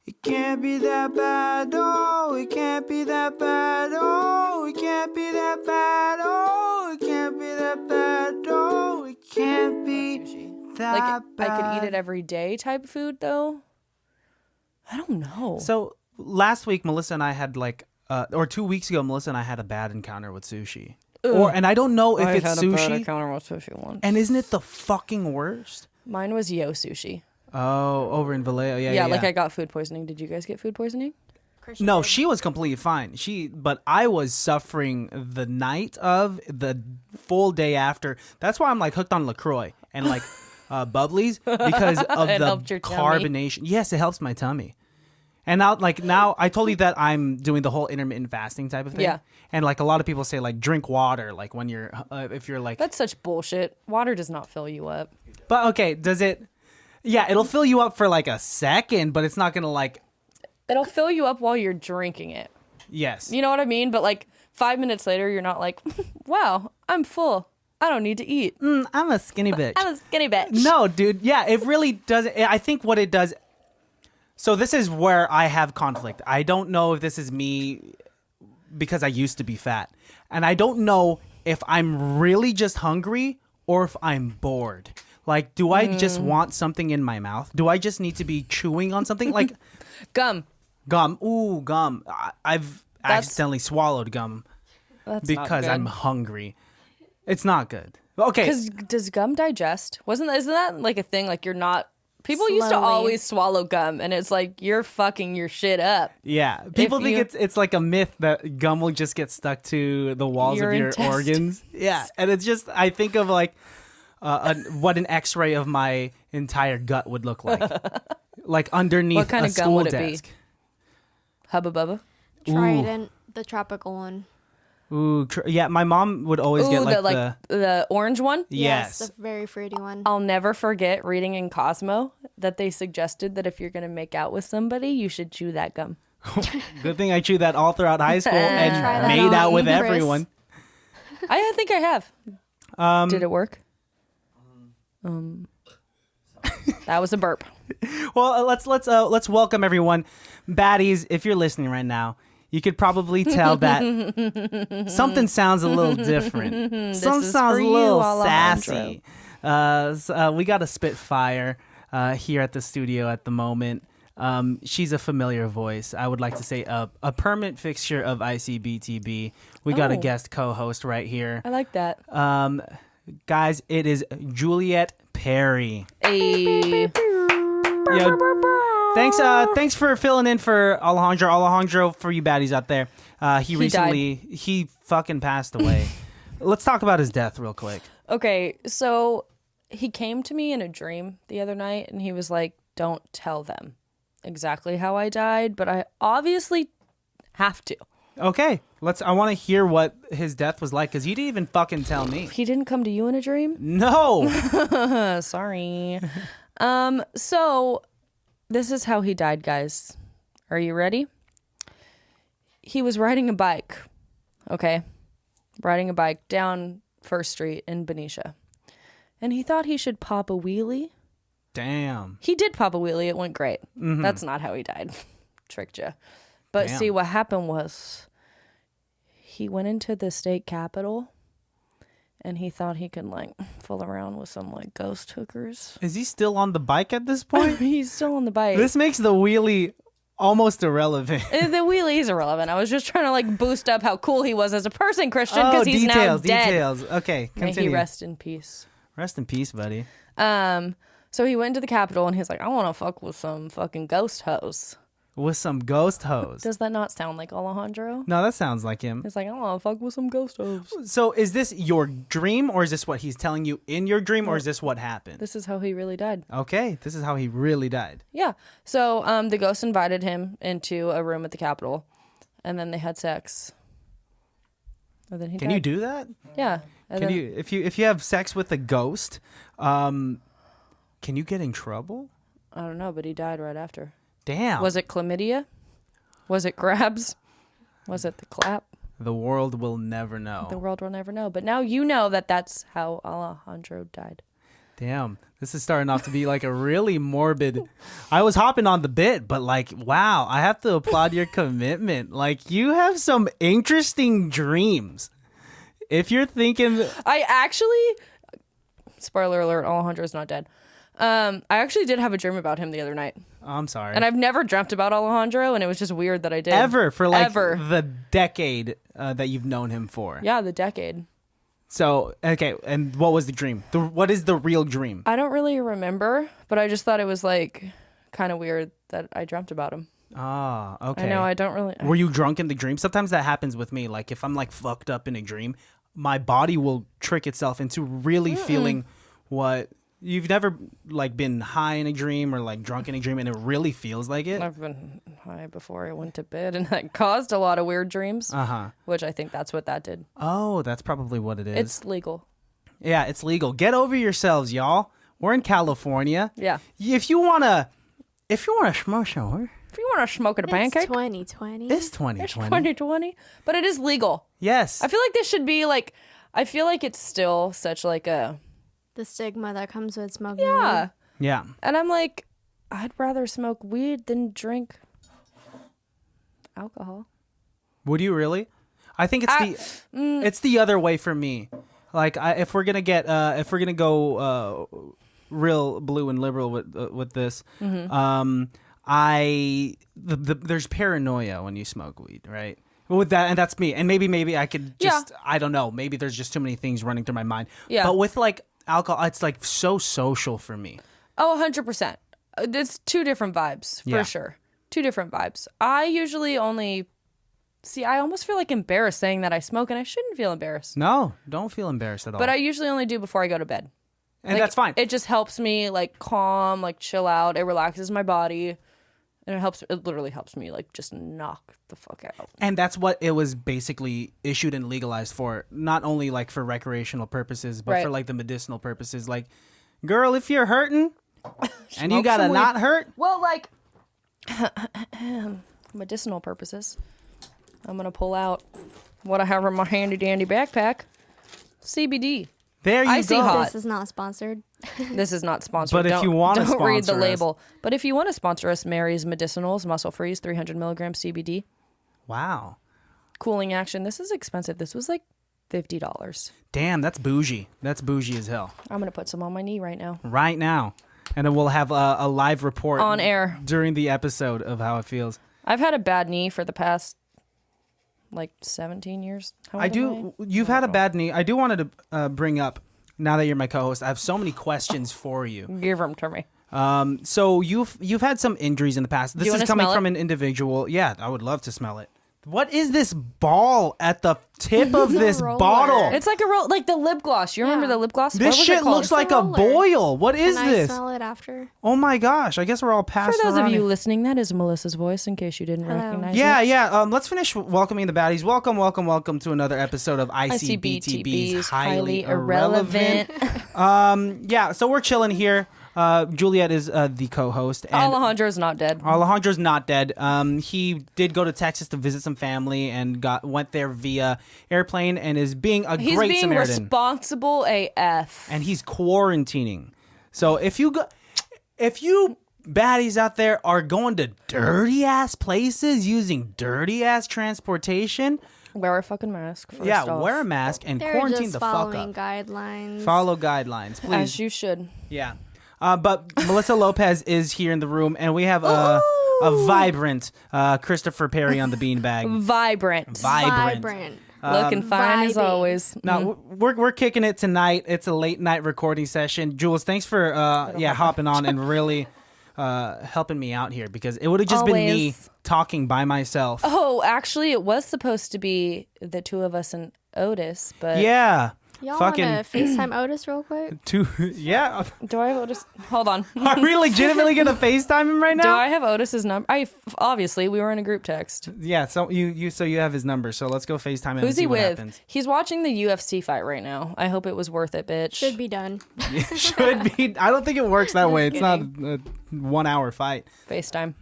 It can't be that bad, oh, it can't be that bad, oh, it can't be that bad, oh, it can't be that bad, oh, it can't be that bad. I could eat it every day type food, though. I don't know. So last week, Melissa and I had or 2 weeks ago, Melissa and I had a bad encounter with sushi. And I don't know if it's sushi. I had a bad encounter with sushi once. And isn't it the fucking worst? Mine was Yo Sushi. Oh, over in Vallejo. Yeah. Like I got food poisoning. Did you guys get food poisoning? No, she was completely fine. But I was suffering the night of, the full day after. That's why I'm like hooked on LaCroix and like bubblies because of the carbonation. Tummy. Yes, it helps my tummy. And now I told you that I'm doing the whole intermittent fasting type of thing. Yeah. And like a lot of people say like drink water like when you're if you're like. That's such bullshit. Water does not fill you up. But okay, does it? Yeah, it'll fill you up for like a second, but it's not gonna like. It'll fill you up while you're drinking it. Yes. You know what I mean? But like 5 minutes later, you're not like, wow, I'm full. I don't need to eat. I'm a skinny bitch. I'm a skinny bitch. No, dude. Yeah, it really does. I think what it does. So this is where I have conflict. I don't know if this is me because I used to be fat. And I don't know if I'm really just hungry or if I'm bored. Like, do I just want something in my mouth? Do I just need to be chewing on something? Like gum. Ooh, gum. I've accidentally swallowed gum because I'm hungry. It's not good. Okay. Because does gum digest? Isn't that like a thing? Like you're not. People used to always swallow gum, and it's like you're fucking your shit up. Yeah, people think it's like a myth that gum will just get stuck to the walls of your organs. Yeah, and it's just I think of like what an X-ray of my entire gut would look like, like underneath what kind a of gum school would desk. It be? Hubba Bubba. Trident, the tropical one. Ooh, yeah. My mom would always get like the orange one. Yes, the very fruity one. I'll never forget reading in Cosmo that they suggested that if you're gonna make out with somebody, you should chew that gum. Good thing I chewed that all throughout high school and made out with everyone. I think I have. Did it work? That was a burp. Well, let's welcome everyone, Baddies. If you're listening right now, you could probably tell that something sounds a little different. Something sounds a little sassy. We got a Spitfire here at the studio at the moment. She's a familiar voice. I would like to say a permanent fixture of ICBTB. We got a guest co-host right here. I like that. Guys, it is Juliet Perry. Hey. Thanks for filling in for Alejandro. Alejandro, for you baddies out there, he fucking passed away. Let's talk about his death real quick. Okay, so he came to me in a dream the other night, and he was like, "Don't tell them exactly how I died, but I obviously have to." Okay, I want to hear what his death was like because you didn't even fucking tell me. He didn't come to you in a dream? No. Sorry. So this is how he died, guys. Are you ready? He was riding a bike. Okay. Riding a bike down First Street in Benicia. And he thought he should pop a wheelie. Damn. He did pop a wheelie. It went great. Mm-hmm. That's not how he died. Tricked you. But see, what happened was he went into the state capitol and he thought he could like fool around with some like ghost hookers. Is he still on the bike at this point? He's still on the bike. This makes the wheelie almost irrelevant. The wheelie is irrelevant. I was just trying to like boost up how cool he was as a person, Christian, because he's now dead. Details. Okay, continue. May he rest in peace. Rest in peace, buddy. So he went to the capitol and he's like, I want to fuck with some fucking ghost hoes. With some ghost hoes. Does that not sound like Alejandro? No, that sounds like him. He's like, I want to fuck with some ghost hoes. So is this your dream, or is this what he's telling you in your dream, or is this what happened? This is how he really died. Okay, this is how he really died. Yeah. So the ghost invited him into a room at the Capitol, and then they had sex. And then he Can died. you do that? Yeah. Can you if you have sex with a ghost, can you get in trouble? I don't know, but he died right after. Damn. Was it chlamydia? Was it grabs? Was it the clap? The world will never know. The world will never know. But now you know that that's how Alejandro died. Damn, this is starting off to be like a really morbid. I was hopping on the bit, but like, wow, I have to applaud your commitment. Like, you have some interesting dreams. If you're thinking, I actually, spoiler alert, Alejandro's not dead. I actually did have a dream about him the other night. I'm sorry. And I've never dreamt about Alejandro, and it was just weird that I did. Ever for like Ever. the decade that you've known him for. Yeah, the decade. So, okay, and what was the dream? What is the real dream? I don't really remember, but I just thought it was like kind of weird that I dreamt about him. Ah, okay. I know, I don't really. Were you drunk in the dream? Sometimes that happens with me. Like if I'm like fucked up in a dream, my body will trick itself into really feeling what you've never like been high in a dream or like drunk in a dream and it really feels like it. I've been high before I went to bed, and that caused a lot of weird dreams. Which I think that's what that did. Oh, that's probably what it is. It's legal. Yeah, it's legal. Get over yourselves, y'all. We're in California. Yeah. If you wanna smoke shower. If you want to smoke at a pancake, 2020. It's 2020. it's 2020, but it is legal. Yes. I feel like this should be like. I feel like it's still such like a. The stigma that comes with smoking. Yeah. Yeah. And I'm like, I'd rather smoke weed than drink alcohol. Would you really? I think it's the other way for me. Like if we're gonna go real blue and liberal with this, there's paranoia when you smoke weed, right? With that, and that's me. And maybe I could just I don't know. Maybe there's just too many things running through my mind. Yeah. But with like alcohol, it's like so social for me. Oh, 100%. It's two different vibes for sure. Two different vibes. I usually only I almost feel like embarrassed saying that I smoke, and I shouldn't feel embarrassed. No, don't feel embarrassed at all. But I usually only do before I go to bed. And Like, that's fine. It just helps me like calm, like chill out. It relaxes my body. And it literally helps me like just knock the fuck out. And that's what it was basically issued and legalized for. Not only like for recreational purposes, but for like the medicinal purposes. Like, girl, if you're hurting and you gotta not hurt. Well, like medicinal purposes. I'm gonna pull out what I have in my handy dandy backpack. CBD. There you Icy go. hot. This is not sponsored. This is not sponsored. But if you want to don't read the sponsor us. label. But if you want to sponsor us, Mary's Medicinals, Muscle Freeze, 300 milligrams CBD, Wow. cooling action. This is expensive. This was like $50. Damn, that's bougie. That's bougie as hell. I'm gonna put some on my knee right now. Right now. And then we'll have a live report On air. during the episode of how it feels. I've had a bad knee for the past like 17 years. How old am I? You've had a bad knee. I do want to bring up, now that you're my co-host, I have so many questions for you. Give them to me. So you've had some injuries in the past. This you is wanna coming smell from it? an individual. Yeah, I would love to smell it. What is this ball at the tip of this roller. bottle? It's like a roll, like the lip gloss. You remember Yeah. the lip gloss? This What was it shit called? looks like a a roller. boil. What is Can this? I smell it after? Oh my gosh! I guess we're all For passed those of around you it. listening, that is Melissa's voice. In case you didn't recognize Yeah, it. yeah. Let's finish welcoming the baddies. Welcome to another episode of ICBTB's ICBTB's Highly Irrelevant. Yeah, so we're chilling here. Juliet is the co-host. And Alejandro's not dead. Alejandro's not dead. He did go to Texas to visit some family and went there via airplane and is being a He's great being Samaritan. responsible AF. And he's quarantining. So if you baddies out there are going to dirty ass places using dirty ass transportation, Wear a fucking mask. First yeah, off. wear a mask and They're quarantine just the fuck following up. guidelines. Follow guidelines, please. As you should. Yeah. But Melissa Lopez is here in the room, and we have a vibrant Christopher Perry on the beanbag. Vibrant. Vibrant. Looking fine as vibing. always. Now we're kicking it tonight. It's a late night recording session. Jules, thanks for hopping on and really helping me out here because it would have just been me Always. talking by myself. Oh, actually, it was supposed to be the two of us and Otis, but Yeah. Y'all want to Fucking FaceTime Otis real quick? yeah. do I have Otis? Hold on. Are we legitimately gonna FaceTime him right Do now? I have Otis's number? Obviously we were in a group text. Yeah. So you have his number. So let's go FaceTime him. Who's and see he what with? happens. He's watching the UFC fight right now. I hope it was worth it, bitch. Should be done. Should be. I don't think it works that way. It's not a 1 hour fight. FaceTime.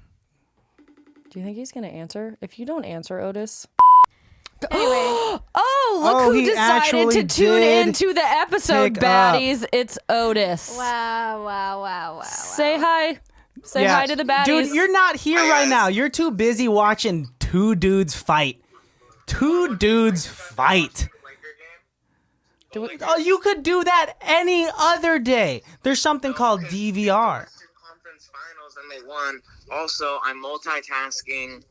Do you think he's gonna answer? If you don't answer, Otis. Anyway, Oh, look who he decided actually to tune did into the episode, pick up. baddies. It's Otis. Wow. Say hi. Say hi to the baddies. Dude, you're not here right now. You're too busy watching two dudes fight. Two dudes fight. Oh, you could do that any other day. There's something called DVR. Conference finals and they won. Also, I'm multitasking.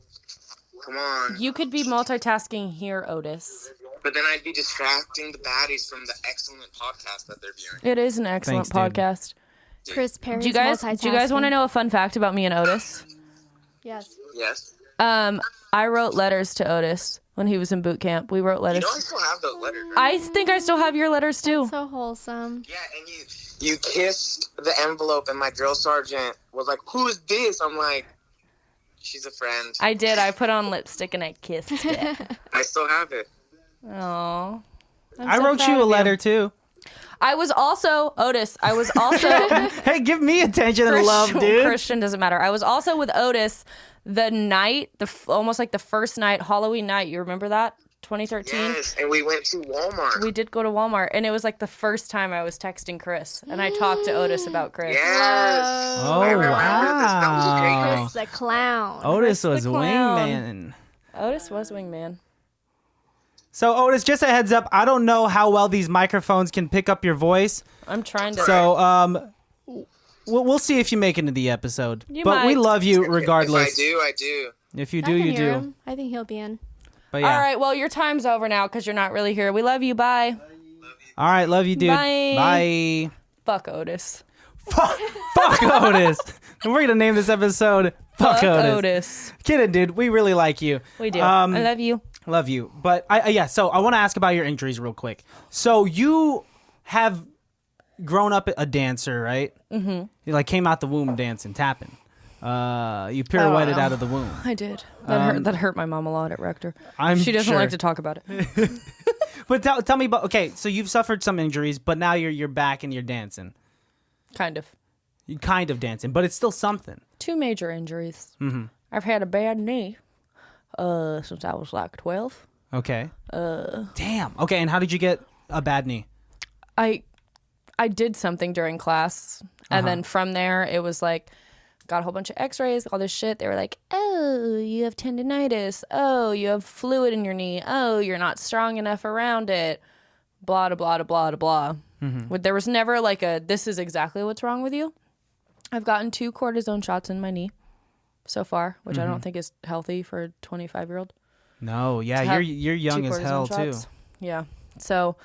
Come on. You could be multitasking here, Otis. But then I'd be distracting the baddies from the excellent podcast that they're viewing. It is an excellent Thanks, dude. podcast. Chris Perry's Do you guys want to know a fun fact about me and Otis? Yes. Yes. I wrote letters to Otis when he was in boot camp. We wrote letters. You know I still have those letters, right? I think I still have your letters too. So wholesome. Yeah, and you kissed the envelope and my drill sergeant was like, "Who's this?" I'm like, "She's a friend." I did. I put on lipstick and I kissed it. I still have it. Aww. I wrote you a letter too. I was also Otis. I was also Hey, give me attention and love, dude. Christian doesn't matter. I was also with Otis the night, almost like the first night, Halloween night. You remember that? 2013. Yes, and we went to Walmart. We did go to Walmart, and it was like the first time I was texting Chris, and I talked to Otis about Chris. Yes. Oh, I remember this. That was a great wow. night. Chris the clown. Otis was the clown. wingman. Otis was wingman. So, Otis, just a heads up, I don't know how well these microphones can pick up your voice. I'm trying to. So, we'll see if you make it into the episode. You but we might. love you regardless. If I do. If you I do, can you hear do. him. I think he'll be in. But yeah. All right, well, your time's over now because you're not really here. We love you. Bye. All right, love you, dude. Bye. Bye. Fuck Otis. Fuck Otis. And we're gonna name this episode Fuck Otis. Kidding, dude. We really like you. We do. I love you. Love you. But so I want to ask about your injuries real quick. So you have grown up a dancer, right? Mm-hmm. You like came out the womb dancing, tapping. You pirouetted out of the womb. I did. That hurt my mom a lot at Rector. She doesn't sure. like to talk about it. But tell me about, okay, so you've suffered some injuries, but now you're back and you're dancing. Kind of. You're kind of dancing, but it's still something. 2 major injuries. Mm-hmm. I've had a bad knee since I was like 12. Okay. Damn. Okay, and how did you get a bad knee? I did something during class, and then from there it was like, got a whole bunch of x-rays, all this shit. They were like, oh, you have tendinitis. Oh, you have fluid in your knee. Oh, you're not strong enough around it. Blah, blah, blah, blah, blah. Mm-hmm. There was never like this is exactly what's wrong with you. I've gotten 2 cortisone shots in my knee so far, which I don't think is healthy for a 25-year-old. No, yeah, you're young 2 as hell cortisone too. shots. Yeah. So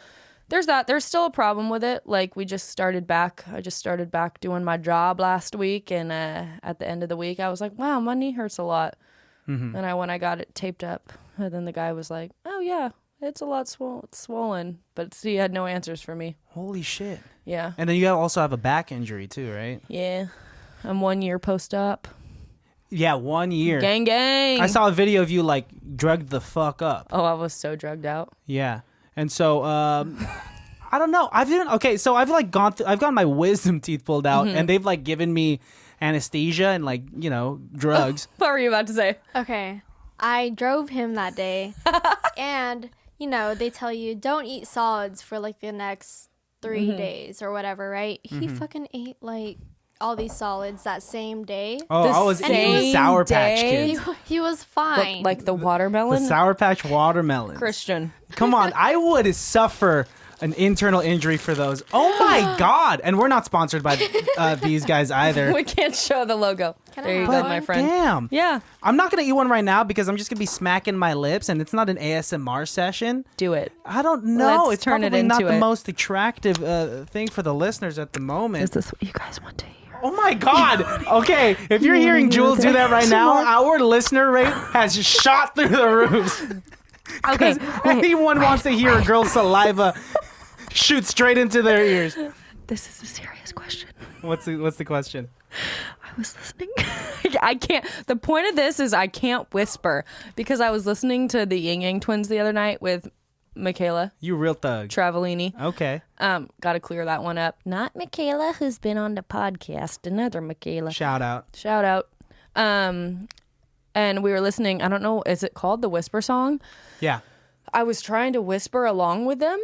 there's that. There's still a problem with it. Like I just started back doing my job last week, and at the end of the week I was like, wow, my knee hurts a lot. Mm-hmm. And when I got it taped up, and then the guy was like, oh yeah, it's a lot swollen, but he had no answers for me. Holy shit. Yeah. And then you also have a back injury too, right? Yeah. I'm 1 year post-op. Yeah, 1 year. Gang gang. I saw a video of you like drugged the fuck up. Oh, I was so drugged out. Yeah. And so I don't know. I've like I've gotten my wisdom teeth pulled out, and they've like given me anesthesia and like, drugs. What were you about to say? Okay. I drove him that day, and, they tell you don't eat solids for like the next 3 days or whatever, right? He fucking ate like all these solids that same day. Oh, I was eating Sour Patch Kids. He was fine. Like the watermelon? The Sour Patch watermelon. Christian. Come on, I would suffer an internal injury for those. Oh my God. And we're not sponsored by these guys either. We can't show the logo. Can I There you have go, one? my friend. Damn. Yeah. I'm not going to eat one right now because I'm just going to be smacking my lips, and it's not an ASMR session. Do it. I don't know. Let's It's turn it probably not into the it. most attractive thing for the listeners at the moment. Is this what you guys want to hear? Oh my God. Okay, if you're hearing Jules do that right now, our listener rate has shot through the roof. Okay. Because anyone wants to hear a girl's saliva shoot straight into their ears. This is a serious question. What's the question? I was listening. I can't. The point of this is I can't whisper because I was listening to the Ying Yang Twins the other night with Michaela You real thug. Travellini. Okay. Got to clear that one up. Not Michaela, who's been on the podcast. Another Michaela. Shout out. Shout out. And we were listening. I don't know. Is it called the Whisper Song? Yeah. I was trying to whisper along with them.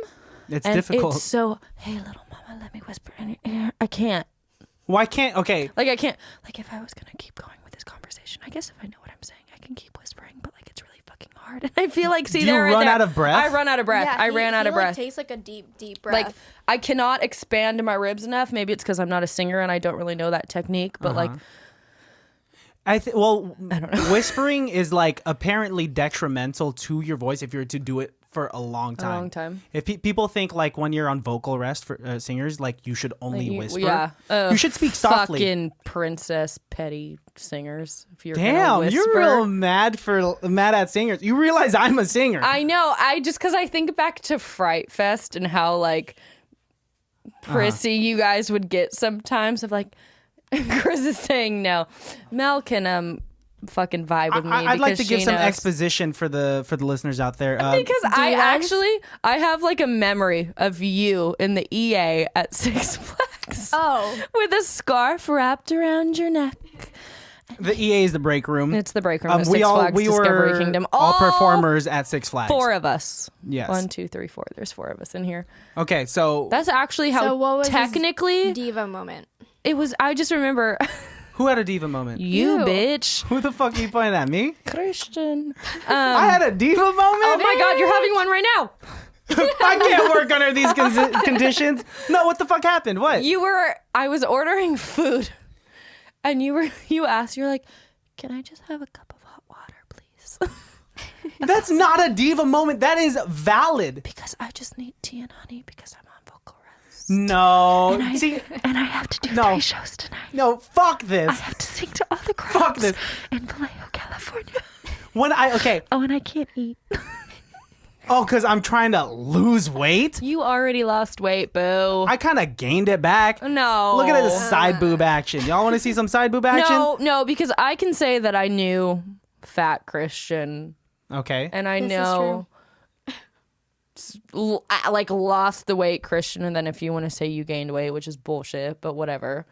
It's and difficult. It's so, hey, little mama, let me whisper in your ear. I can't. Why can't? Okay. Like, I can't. Like, if I was going to keep going with this conversation, I guess if I know what I'm saying, I can keep whispering, but like, it's really fucking hard. And I feel like, see, Do you there, right run there, out of breath? I run out of breath. Yeah, I ran out of breath. Takes like a deep breath. Like, I cannot expand my ribs enough. Maybe it's because I'm not a singer and I don't really know that technique, but like, I don't know. Whispering is like apparently detrimental to your voice if you're to do it for a long time. a long time. If people think like when you're on vocal rest for singers, like you should only whisper. Yeah. You should speak softly. Fucking princess petty singers. If you're Damn, gonna whisper. you're real mad at singers. You realize I'm a singer. I know. I just because I think back to Fright Fest and how like prissy you guys would get sometimes of like Chris is saying no. Mel can fucking vibe with me. I'd like to because give she some knows. exposition for the listeners out there. Because I have like a memory of you in the EA at Six Flags. oh, With a scarf wrapped around your neck. the EA is the break room. It's the break room at we Six Flags Discovery were Kingdom. all performers at Six Flags. 4 of us. Yes. 1, 2, 3, 4. There's 4 of us in here. Okay, so That's actually how so what was his technically diva moment? it was. I just remember who had a diva moment? you, You. bitch. Who the fuck are you pointing at? Me? Christian. I had a diva moment? Oh my God, you're having one right now. I can't work under these conditions. No, what the fuck happened? What? I was ordering food and you asked, you're like, can I just have a cup of hot water, please? That's not a diva moment. That is valid. Because I just need tea and honey because I'm on vocal rest. No. And I have to do 3 shows tonight. No, fuck I this. have to sing to all the crowds Fuck this. in Vallejo, California. Oh, and I can't eat. because I'm trying to lose weight? You already lost weight, boo. I kind of gained it back. No. Look at this side boob action. Y'all want to see some side boob action? No, because I can say that I knew fat Christian, Okay. and I This is know like lost the weight Christian, and then if you want to say you gained weight, which is bullshit, but whatever.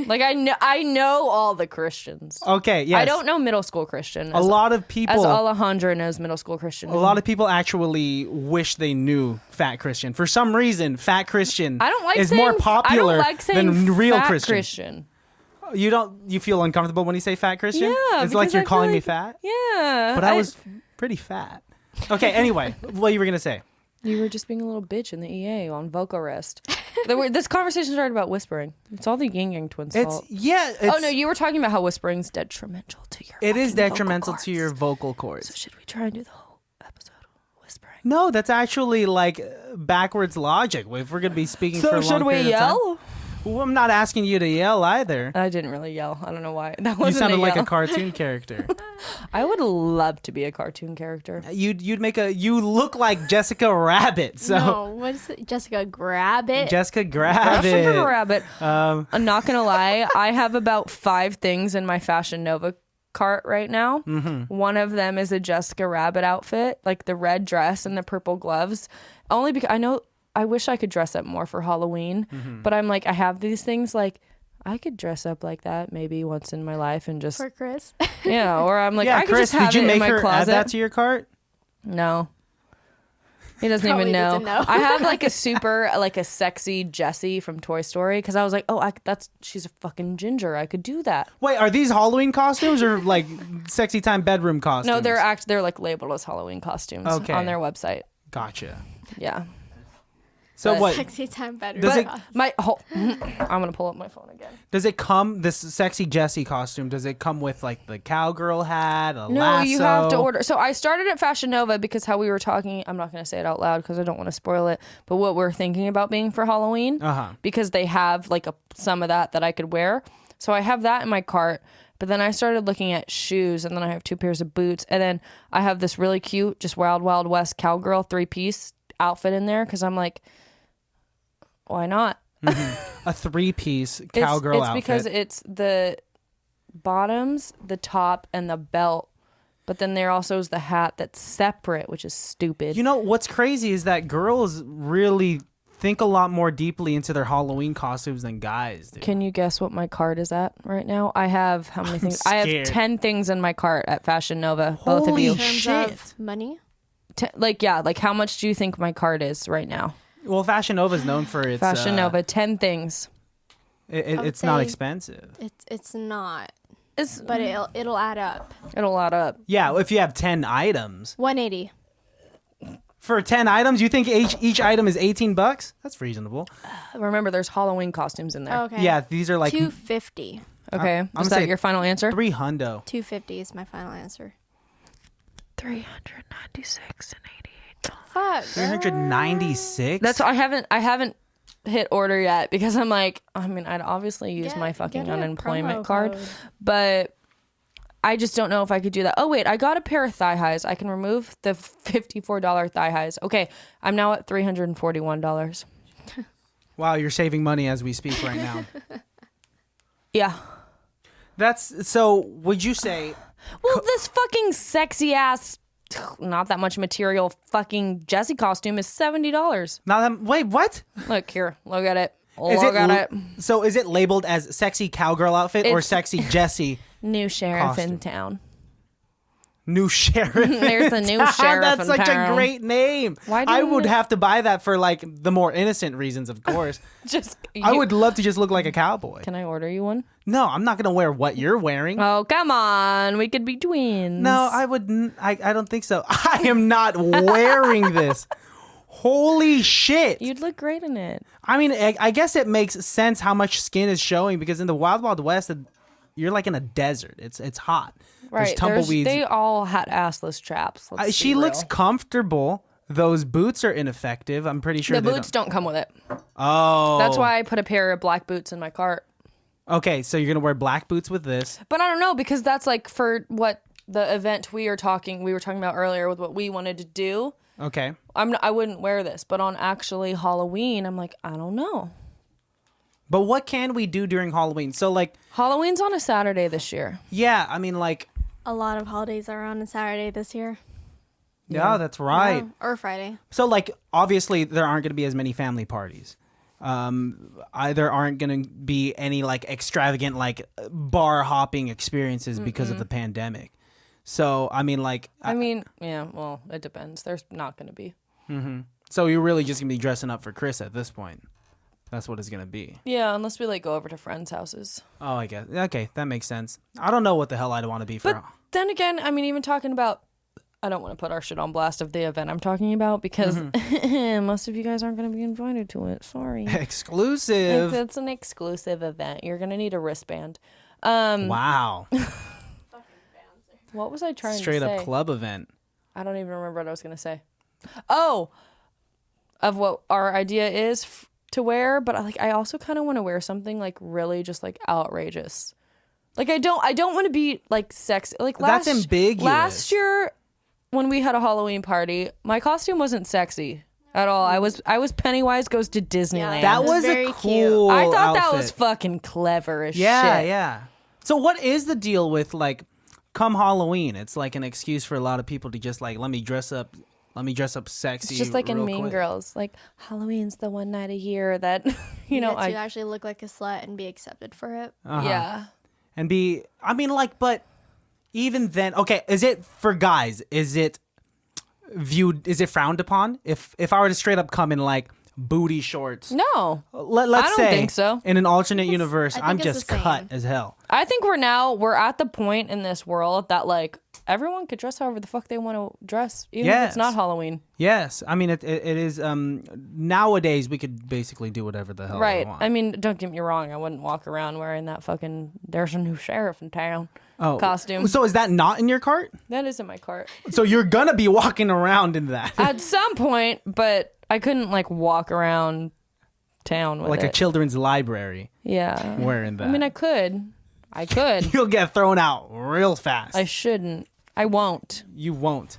Like I know all the Christians. Okay, yes. I don't know middle school Christian. A lot of people. As Alejandro knows middle school Christian. A lot of people actually wish they knew Fat Christian. For some reason, Fat Christian I don't like is saying, more popular I don't like saying than real fat Christian. You feel uncomfortable when you say Fat Christian? Yeah, It's like because you're I feel calling me like- fat? Yeah. But I was pretty fat. Okay, anyway, what you were going to say? You were just being a little bitch in the EA on vocal rest. This conversation started about whispering. It's all the Yin Yang Twins' fault. Oh No, you were talking about how whispering's detrimental to your. It is fucking vocal detrimental to cords. your vocal cords. So should we try and do the whole episode whispering? No, that's actually like backwards logic. If we're gonna be speaking for a long should we period of time. yell? Well, I'm not asking you to yell either. I didn't really yell. I don't know why. That You wasn't sounded like a yell. cartoon character. I would love to be a cartoon character. You look like Jessica Rabbit. So No, what is it? Jessica, grab it. Jessica Rabbit. Jessica Rabbit. I'm not gonna lie. I have about 5 things in my Fashion Nova cart right now. Mm-hmm. One of them is a Jessica Rabbit outfit, like the red dress and the purple gloves. Only because I wish I could dress up more for Halloween, but I'm like, I have these things like I could dress up like that maybe once in my life and just for Chris. or I'm like, Yeah, I could Chris, just have did you it in make my her closet. add that to your cart? No. He doesn't Probably even know. doesn't know. I have like a sexy Jessie from Toy Story because I was like, she's a fucking ginger. I could do that. Wait, are these Halloween costumes or like sexy time bedroom costumes? No, they're like labeled as Halloween costumes on their website. Gotcha. Yeah. So But- what Sexy time better. Does it- I'm gonna pull up my phone again. does it come? This sexy Jessie costume, does it come with like the cowgirl hat, a No, lasso? you have to order. So I started at Fashion Nova because how we were talking. I'm not gonna say it out loud because I don't want to spoil it. But what we're thinking about being for Halloween, because they have like some of that I could wear. So I have that in my cart. But then I started looking at shoes, and then I have 2 pairs of boots, and then I have this really cute, just Wild Wild West cowgirl 3-piece outfit in there because I'm like, why not? A 3-piece cowgirl it's outfit. because it's the bottoms, the top, and the belt. But then there also is the hat that's separate, which is stupid. You know what's crazy is that girls really think a lot more deeply into their Halloween costumes than guys do. Can you guess what my cart is at right now? I have how many things? I have scared. 10 things in my cart at Fashion Nova. Both of Holy you. in terms shit. of money. like how much do you think my cart is right now? Well, Fashion Nova is known for its Fashion Nova, 10 things. It's not expensive. It's not. But But it'll add up. it'll add up. Yeah, if you have 10 items. 180. For 10 items, you think each item is $18? That's reasonable. Remember, there's Halloween costumes in there. Okay. Yeah, these are like 250. Okay, I'm is gonna that say your final answer? 300. 250 is my final answer. 396 and 88. Fuck. 396? That's I haven't hit order yet because I'm like, I mean, I'd obviously use my fucking get a unemployment promo card, code. but I just don't know if I could do that. Oh wait, I got a pair of thigh highs. I can remove the $54 thigh highs. Okay, I'm now at $341. Wow, you're saving money as we speak right now. Yeah. That's so. Would you say? Well, this fucking sexy ass, not that much material fucking Jessie costume is $70. Wait, what? Look here, look at it. Is Look at it. So is it labeled as sexy cowgirl outfit or It's- sexy Jessie? New sheriff Costume. in town. New sheriff. There's the new sheriff That's in such town. a great name. Why I didn't would it- have to buy that for like the more innocent reasons, of course. Just I would love to just look like a cowboy. Can I order you one? No, I'm not gonna wear what you're wearing. Oh, come on. We could be twins. No, I wouldn't. I don't think so. I am not wearing this. Holy shit. You'd look great in it. I mean, I guess it makes sense how much skin is showing because in the Wild Wild West, you're like in a desert. It's hot. There's Right. tumbleweeds. They all had assless chaps. Let's She be looks real. comfortable. Those boots are ineffective. I'm pretty sure The they boots don't come with it. Oh. That's why I put a pair of black boots in my cart. Okay, so you're going to wear black boots with this. But I don't know because that's like for what the event we were talking about earlier with what we wanted to do. Okay. I wouldn't wear this, but on actually Halloween, I'm like, I don't know. But what can we do during Halloween? So like, Halloween's on a Saturday this year. yeah, I mean like, A lot of holidays are on a Saturday this year. yeah, that's right. Yeah, or Friday. So like, obviously there aren't going to be as many family parties. There aren't going to be any like extravagant like bar hopping experiences because of the pandemic. So I mean like, Yeah, well, it depends. There's not going to be. so you're really just going to be dressing up for Chris at this point. That's what it's going to be. Yeah, unless we like go over to friends' houses. Oh, I guess. Okay, that makes sense. I don't know what the hell I'd want to be for. But then again, I mean, even talking about, I don't want to put our shit on blast of the event I'm talking about because most of you guys aren't going to be invited to it. Sorry. Exclusive. It's an exclusive event. You're going to need a wristband. Wow. What was I trying Straight to say? up club event. I don't even remember what I was going to say. Oh, of what our idea is to wear, but I also kind of want to wear something like really just like outrageous. Like I don't want to be like sexy. Like That's ambiguous. Last year when we had a Halloween party, my costume wasn't sexy at all. I was Pennywise Goes to Disneyland. That It was was a very cool I thought that was outfit. fucking clever as Yeah, shit. yeah. So what is the deal with like come Halloween? It's like an excuse for a lot of people to just like let me dress up sexy. It's just like in real Mean quick. Girls, like Halloween's the one night a year that you know to actually look like a slut and be accepted for it. yeah. And but even then, okay, is it for guys? Is it frowned upon? If I were to straight up come in like booty shorts, No. let's I don't say think so. in an alternate universe, I think I'm it's just the same. cut as hell. I think we're at the point in this world that like everyone could dress however the fuck they want to dress, even if Yes. it's not Halloween. Yes, I mean it is. Nowadays we could basically do whatever the hell we Right. want. I mean, don't get me wrong. I wouldn't walk around wearing that fucking "there's a new sheriff in town" costume. So is that not in your cart? That is in my cart So you're gonna be walking around in that at some point, but I couldn't like walk around town with like it. a children's library Yeah. wearing that. I mean, I could. You'll get thrown out real fast. I shouldn't. I won't. You won't.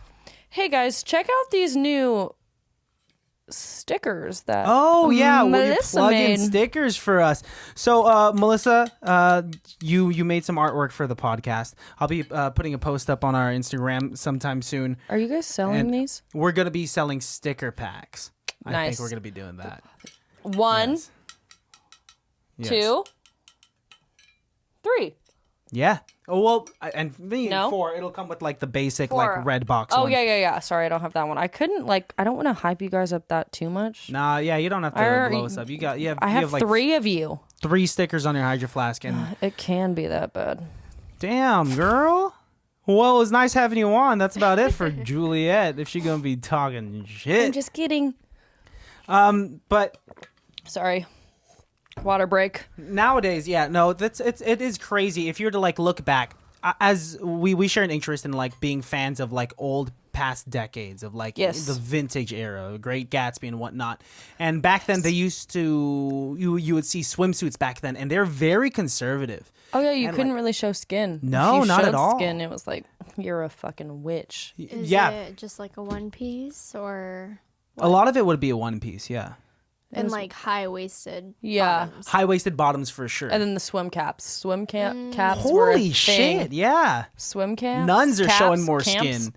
Hey guys, check out these new stickers that Oh yeah, will you Melissa plug made. in stickers for us? So Melissa, you made some artwork for the podcast. I'll be putting a post up on our Instagram sometime soon. Are you guys selling And these? We're gonna be selling sticker packs. I Nice. think we're gonna be doing that. 1, Yes. Yes. 2, 3. Yeah. Oh well, and me No? 4. It'll come with like the basic 4. like red box. Oh one. yeah. Sorry, I don't have that one. I couldn't I don't want to hype you guys up that too much. Nah, yeah, you don't have to blow us up. I have like 3 of you. 3 stickers on your Hydro Flask, and It can be that bad. damn girl. Well, it was nice having you on. That's about it for Juliet. If she's gonna be talking shit. I'm just kidding. But Sorry. Water break. nowadays, yeah, no, it is crazy. If you were to like look back, as we share an interest in like being fans of like old past decades of like Yes. the vintage era, Great Gatsby and whatnot. And back then they used to you would see swimsuits back then, and they're very conservative. Oh yeah, you And, couldn't like- really show skin. No, If you not at showed all. Skin, it was like you're a fucking witch. Is Yeah, it just like a one piece or a lot of it would be a one piece. Yeah, and like high waisted? Yeah. high waisted bottoms for sure. And then the swim caps. Caps were a Holy thing. shit! Yeah, Swim caps. nuns are caps, showing more camps? skin.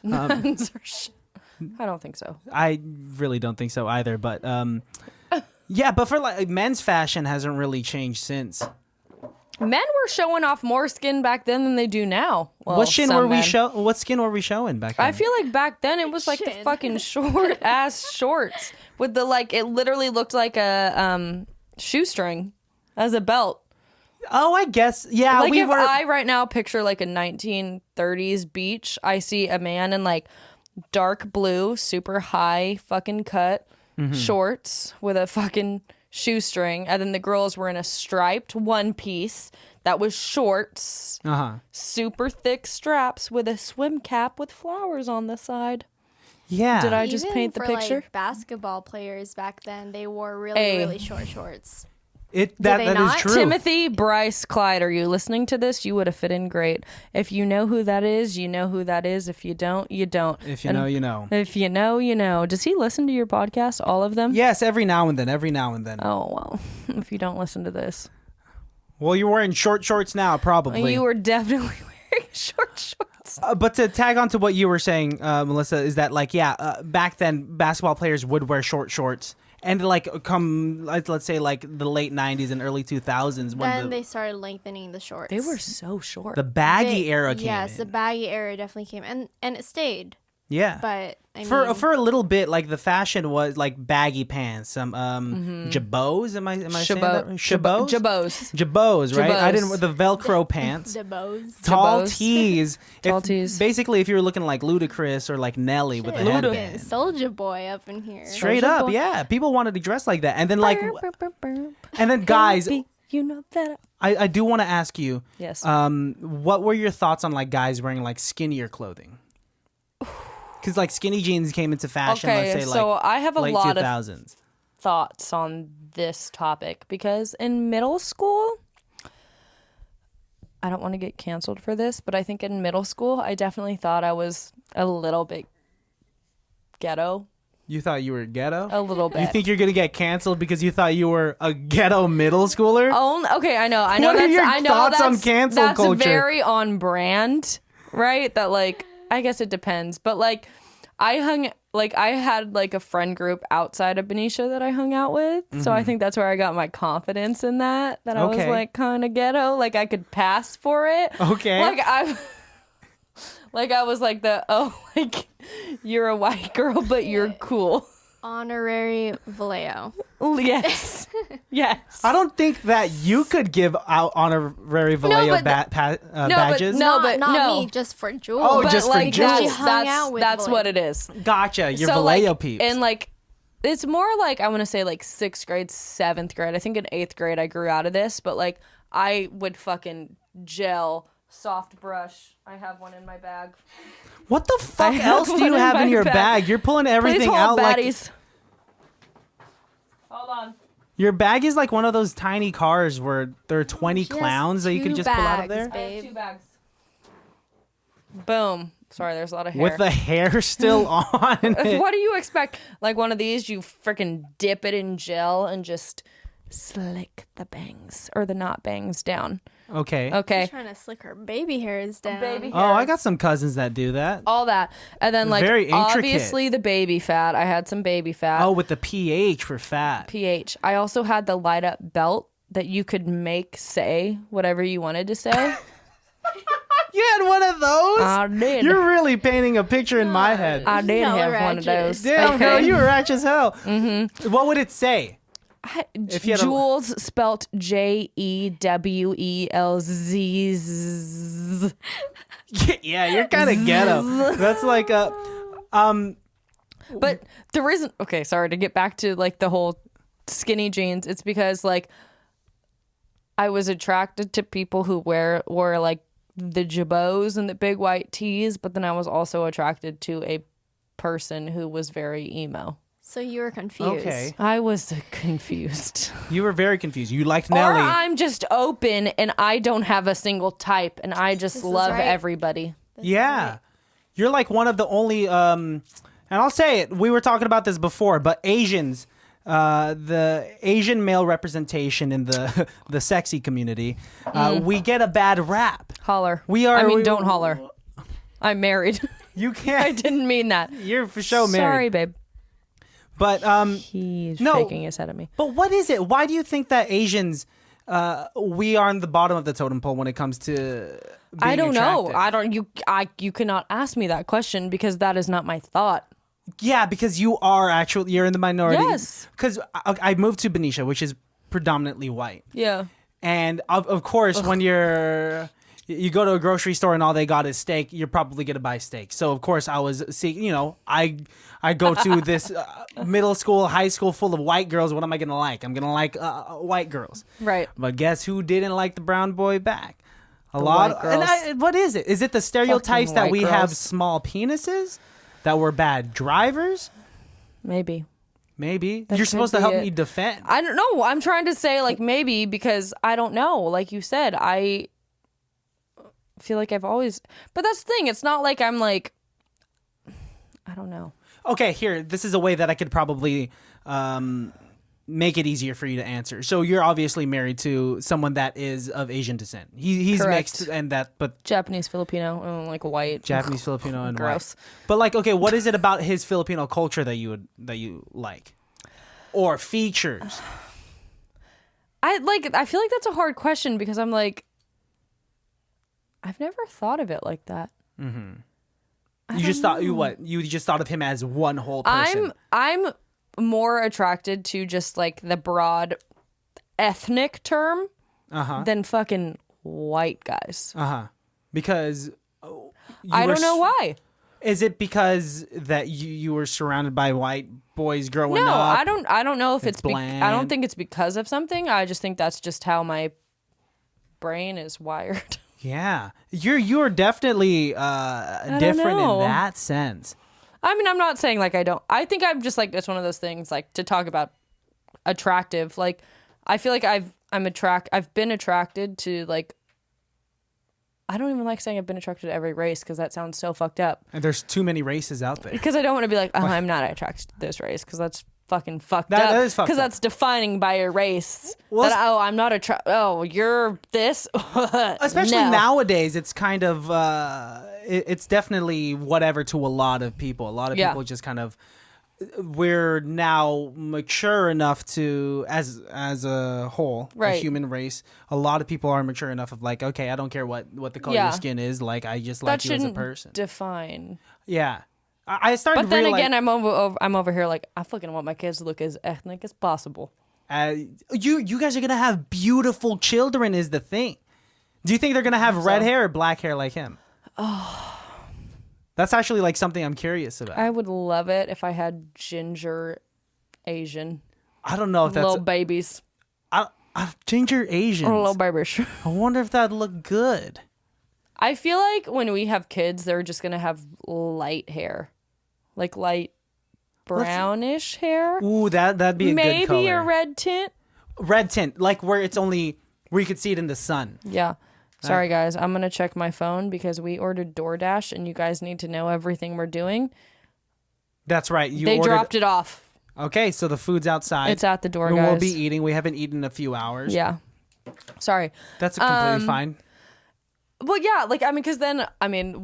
Nuns are I don't think so. I really don't think so either. But yeah, but for like men's fashion hasn't really changed since. Men were showing off more skin back then than they do now. Well, What skin some were we men. show? What skin were we showing back then? I feel like back then it was like the Shin. fucking short ass shorts with the it literally looked like a shoestring as a belt. Oh, I guess. Yeah, Like we if were. I right now picture like a 1930s beach, I see a man in like dark blue, super high fucking cut shorts with a fucking shoestring, and then the girls were in a striped one piece that was shorts, super thick straps with a swim cap with flowers on the side. Yeah. Did I just Even paint the for, picture? Like, basketball players back then, they wore really, Hey. really short shorts. That they is not? true. Timothy, Bryce, Clyde, are you listening to this? You would have fit in great. If you know who that is, you know who that is. If you don't, you don't. If you And know, you know. If you know, you know. Does he listen to your podcast, all of them? Yes, every now and then. Every now and then. Oh, well, if you don't listen to this. Well, you're wearing short shorts now, probably. You were definitely wearing short shorts. But to tag on to what you were saying, Melissa, is that like, back then basketball players would wear short shorts. And like come, let's say like the late 90s and early 2000s when Then they started lengthening the shorts. They were so short. the baggy era came Yes, in. the baggy era definitely came, and it stayed. Yeah. But I For mean, a little bit, like the fashion was like baggy pants, some jabots. Am I saying that? right? Jabots? Jabos. Jabots, right? I Jabots. didn't the Velcro pants. the bows. Tall Jabots. tees. Tall tees. Basically, if you were looking like Ludacris or like Nelly with a Shit, headband. Soldier Boy up in here. Straight Soulja up, Boy. yeah. People wanted to dress like that. And then like and then guys, Baby, you know that. I do want to ask you, Yes. what were your thoughts on like guys wearing like skinnier clothing? Because like skinny jeans came into fashion, Okay, let's say so like I have a late lot of 2000s. thoughts on this topic because in middle school, I don't want to get canceled for this, but I think in middle school, I definitely thought I was a little bit ghetto. You thought you were ghetto? A little bit. You think you're gonna get canceled because you thought you were a ghetto middle schooler? Okay, I know. What are your thoughts on cancel that's culture? very on brand, right? That like, I guess it depends, but like, I had like a friend group outside of Benicia that I hung out with, so I think that's where I got my confidence in that I was Okay. like kind of ghetto, like I could pass for it. Okay. Like I was like like you're a white girl, but you're cool. Honorary Vallejo. Yes, yes. I don't think that you could give out honorary Vallejo but badges. No, but not no. me, just for Jewel. Oh, But just for like Jules. She that's hung out with that's Vallejo. what it is. Gotcha. You're So, Vallejo like, peeps. and like it's more like I want to say like 6th grade, 7th grade. I think in 8th grade I grew out of this, but like I would fucking gel soft brush. I have one in my bag. What the fuck have else do one you in have my in your bag. bag? You're pulling Please everything hold out like baddies. Hold on. your bag is like one of those tiny cars where there are 20 She has clowns that you can 2 just pull out of bags, there I have babe. 2 bags. Boom. Sorry, there's a lot of hair. with the hair still on it. What do you expect? Like one of these, you freaking dip it in gel and just slick the bangs or the not bangs down. Okay. Okay. Trying to slick her baby hairs down. Baby Oh, I hairs. got some cousins that do that. All that. And then like Very intricate. obviously the baby fat. I had some baby fat. Oh, with the pH for fat. pH. I also had the light up belt that you could make say whatever you wanted to say. You had one of those? I did. You're really painting a picture in my head. I did No, have one of ratchet. those. Damn, Okay. girl, you were ratchet as hell. Mm-hmm. What would it say? If you had a- Jules spelt Jewelz. Yeah, you're kind of ghetto. That's like a But the reason, okay, sorry, to get back to like the whole skinny jeans, it's because like I was attracted to people who wore like the jabots and the big white tees, but then I was also attracted to a person who was very emo. So you were confused. Okay. I was confused. You were very confused. You liked Or Nelly. I'm just open and I don't have a single type and I just This is love right. everybody. Yeah. You're like one of the only and I'll say it, we were talking about this before, but Asians, the Asian male representation in the the sexy community, we get a bad rap. Holler. We don't holler. I'm married. You I can't. didn't mean that. You're for sure married. Sorry, babe. But He's No. shaking his head at me. but what is it? Why do you think that Asians we are on the bottom of the totem pole when it comes to being I don't know. attractive? You cannot ask me that question because that is not my thought. Yeah, because you're in the minority. Yes. Because I moved to Benicia, which is predominantly white. Yeah. And of course, when you go to a grocery store and all they got is steak, you're probably gonna buy steak. So of course I was I go to this middle school, high school full of white girls. What am I gonna like? I'm gonna like white girls. Right. But guess who didn't like the brown boy back? A The lot. white girls. What is it? Is it the stereotypes Fucking that white we have girls. small penises, that we're bad drivers? Maybe. Maybe That you're could supposed to be help it. me defend. I don't know. I'm trying to say like maybe because I don't know. Like you said, I feel like I've always. But that's the thing. It's not like I'm like. I don't know. Okay, here. This is a way that I could probably make it easier for you to answer. So you're obviously married to someone that is of Asian descent. He's Correct. mixed, and but Japanese, Filipino, like white. Japanese, Filipino, and Gross. white. But like, okay, what is it about his Filipino culture that you like, or features? I feel like that's a hard question because I'm like, I've never thought of it like that. You just thought you just thought of him as one whole person. I'm more attracted to just like the broad ethnic term than fucking white guys. Because I don't know why. Is it because that you were surrounded by white boys growing No, up? I don't know if it's I bland. don't think it's because of something. I just think that's just how my brain is wired. Yeah, you're definitely different in know. that sense. I mean, I'm not saying like I don't. I think I'm just like it's one of those things like to talk about attractive. Like I feel like I've been attracted to like I don't even like saying I've been attracted to every race because that sounds so fucked up. And there's too many races out there. Because I don't want to be like, oh, I'm not attracted to this race because that's fucking fucked That up. is fucked Because up. that's defining by a race. Well, I'm not attracted. Oh, you're this. Especially No. nowadays, it's kind of it's definitely whatever to a lot of people. A lot of Yeah. people just kind of we're now mature enough to as a whole, a Right. human race. A lot of people are mature enough of like, okay, I don't care what the color of Yeah. your skin is. Like, I just That like you as a shouldn't person. define. Yeah, I started. But then realize- again, I'm over here like I fucking want my kids to look as ethnic as possible. you guys are gonna have beautiful children is the thing. Do you think they're gonna have red hair or black hair like him? Oh, that's actually like something I'm curious about. I would love it if I had ginger Asian I don't know if that's little babies. ginger Asians. Or little babies. I wonder if that'd look good. I feel like when we have kids, they're just gonna have light hair, like light brownish hair. Ooh, that'd be a good color. Maybe a red tint. Red tint, like where you could see it in the sun. Yeah. Sorry, guys. I'm going to check my phone because we ordered DoorDash and you guys need to know everything we're doing. That's right. They dropped it off. Okay, so the food's outside. It's at the door, and guys. we'll be eating. We haven't eaten in a few hours. Yeah. Sorry. That's completely fine. Well, yeah. Like, I mean, because then,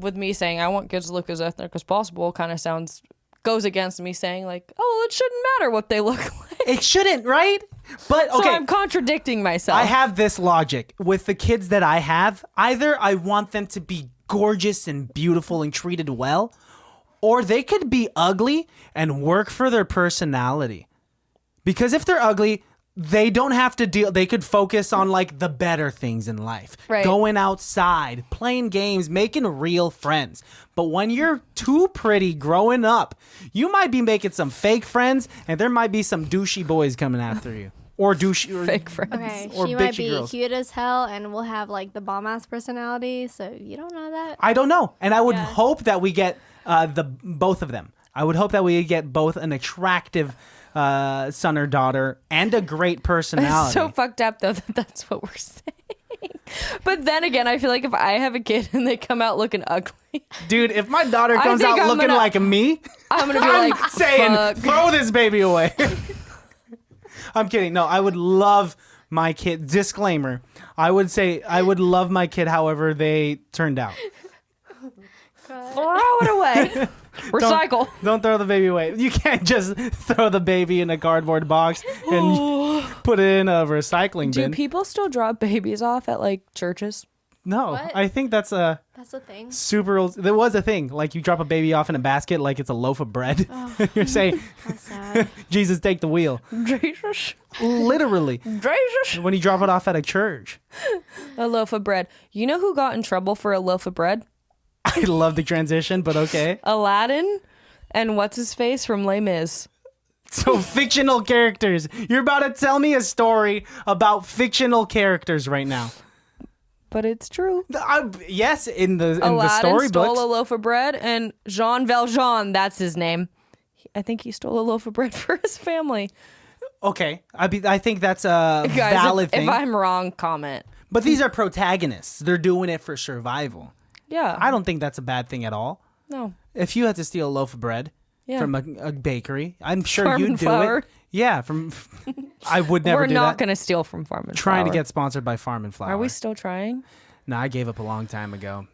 with me saying I want kids to look as ethnic as possible kind of sounds goes against me saying like, oh, it shouldn't matter what they look like. It shouldn't, right? But okay. So I'm contradicting myself. I have this logic with the kids that I have. Either I want them to be gorgeous and beautiful and treated well, or they could be ugly and work for their personality. Because if they're ugly, they don't have to deal. They could focus on like the better things in life. Right. Going outside, playing games, making real friends. But when you're too pretty growing up, you might be making some fake friends, and there might be some douchey boys coming after you. Or douchey fake friends. Okay, or she might bitchy be girls. cute as hell and will have like the bomb ass personality, so you don't know that. I don't know. And I would Yeah. hope that we get both of them. I would hope that we get both an attractive son or daughter and a great personality. It's so fucked up though that that's what we're saying. But then again, I feel like if I have a kid and they come out looking ugly, dude, if my daughter I comes think out I'm looking gonna- like me, I'm gonna be I'm like, saying, fuck. throw this baby away. I'm kidding. No, I would love my kid. Disclaimer. I would say I would love my kid however they turned out. Throw it away. Recycle. Don't throw the baby away. You can't just throw the baby in a cardboard box and put it in a recycling Do bin. people still drop babies off at like churches? No, What? I think that's a That's the thing. super old. There was a thing like you drop a baby off in a basket like it's a loaf of bread. You're saying, That's sad. Jesus, take the wheel. Jesus. Literally. Jesus. When you drop it off at a church. A loaf of bread. You know who got in trouble for a loaf of bread? I love the transition, but okay. Aladdin and what's his face from Les Mis. So fictional characters. You're about to tell me a story about fictional characters right now. But it's true. Yes, in the Aladdin stole a storybooks. loaf of bread, and Jean Valjean, that's his name. I think he stole a loaf of bread for his family. Okay, I think that's a Guys, valid if thing. I'm wrong, comment. But these are protagonists. They're doing it for survival. Yeah. I don't think that's a bad thing at all. No. If you had to steal a loaf of bread Yeah. from a bakery, I'm sure Farm you'd and do Flour. it. Yeah, I would never We're do not that. going to steal from Farm and Trying to Flour. get sponsored by Farm and Flour. Are we still trying? No, I gave up a long time ago.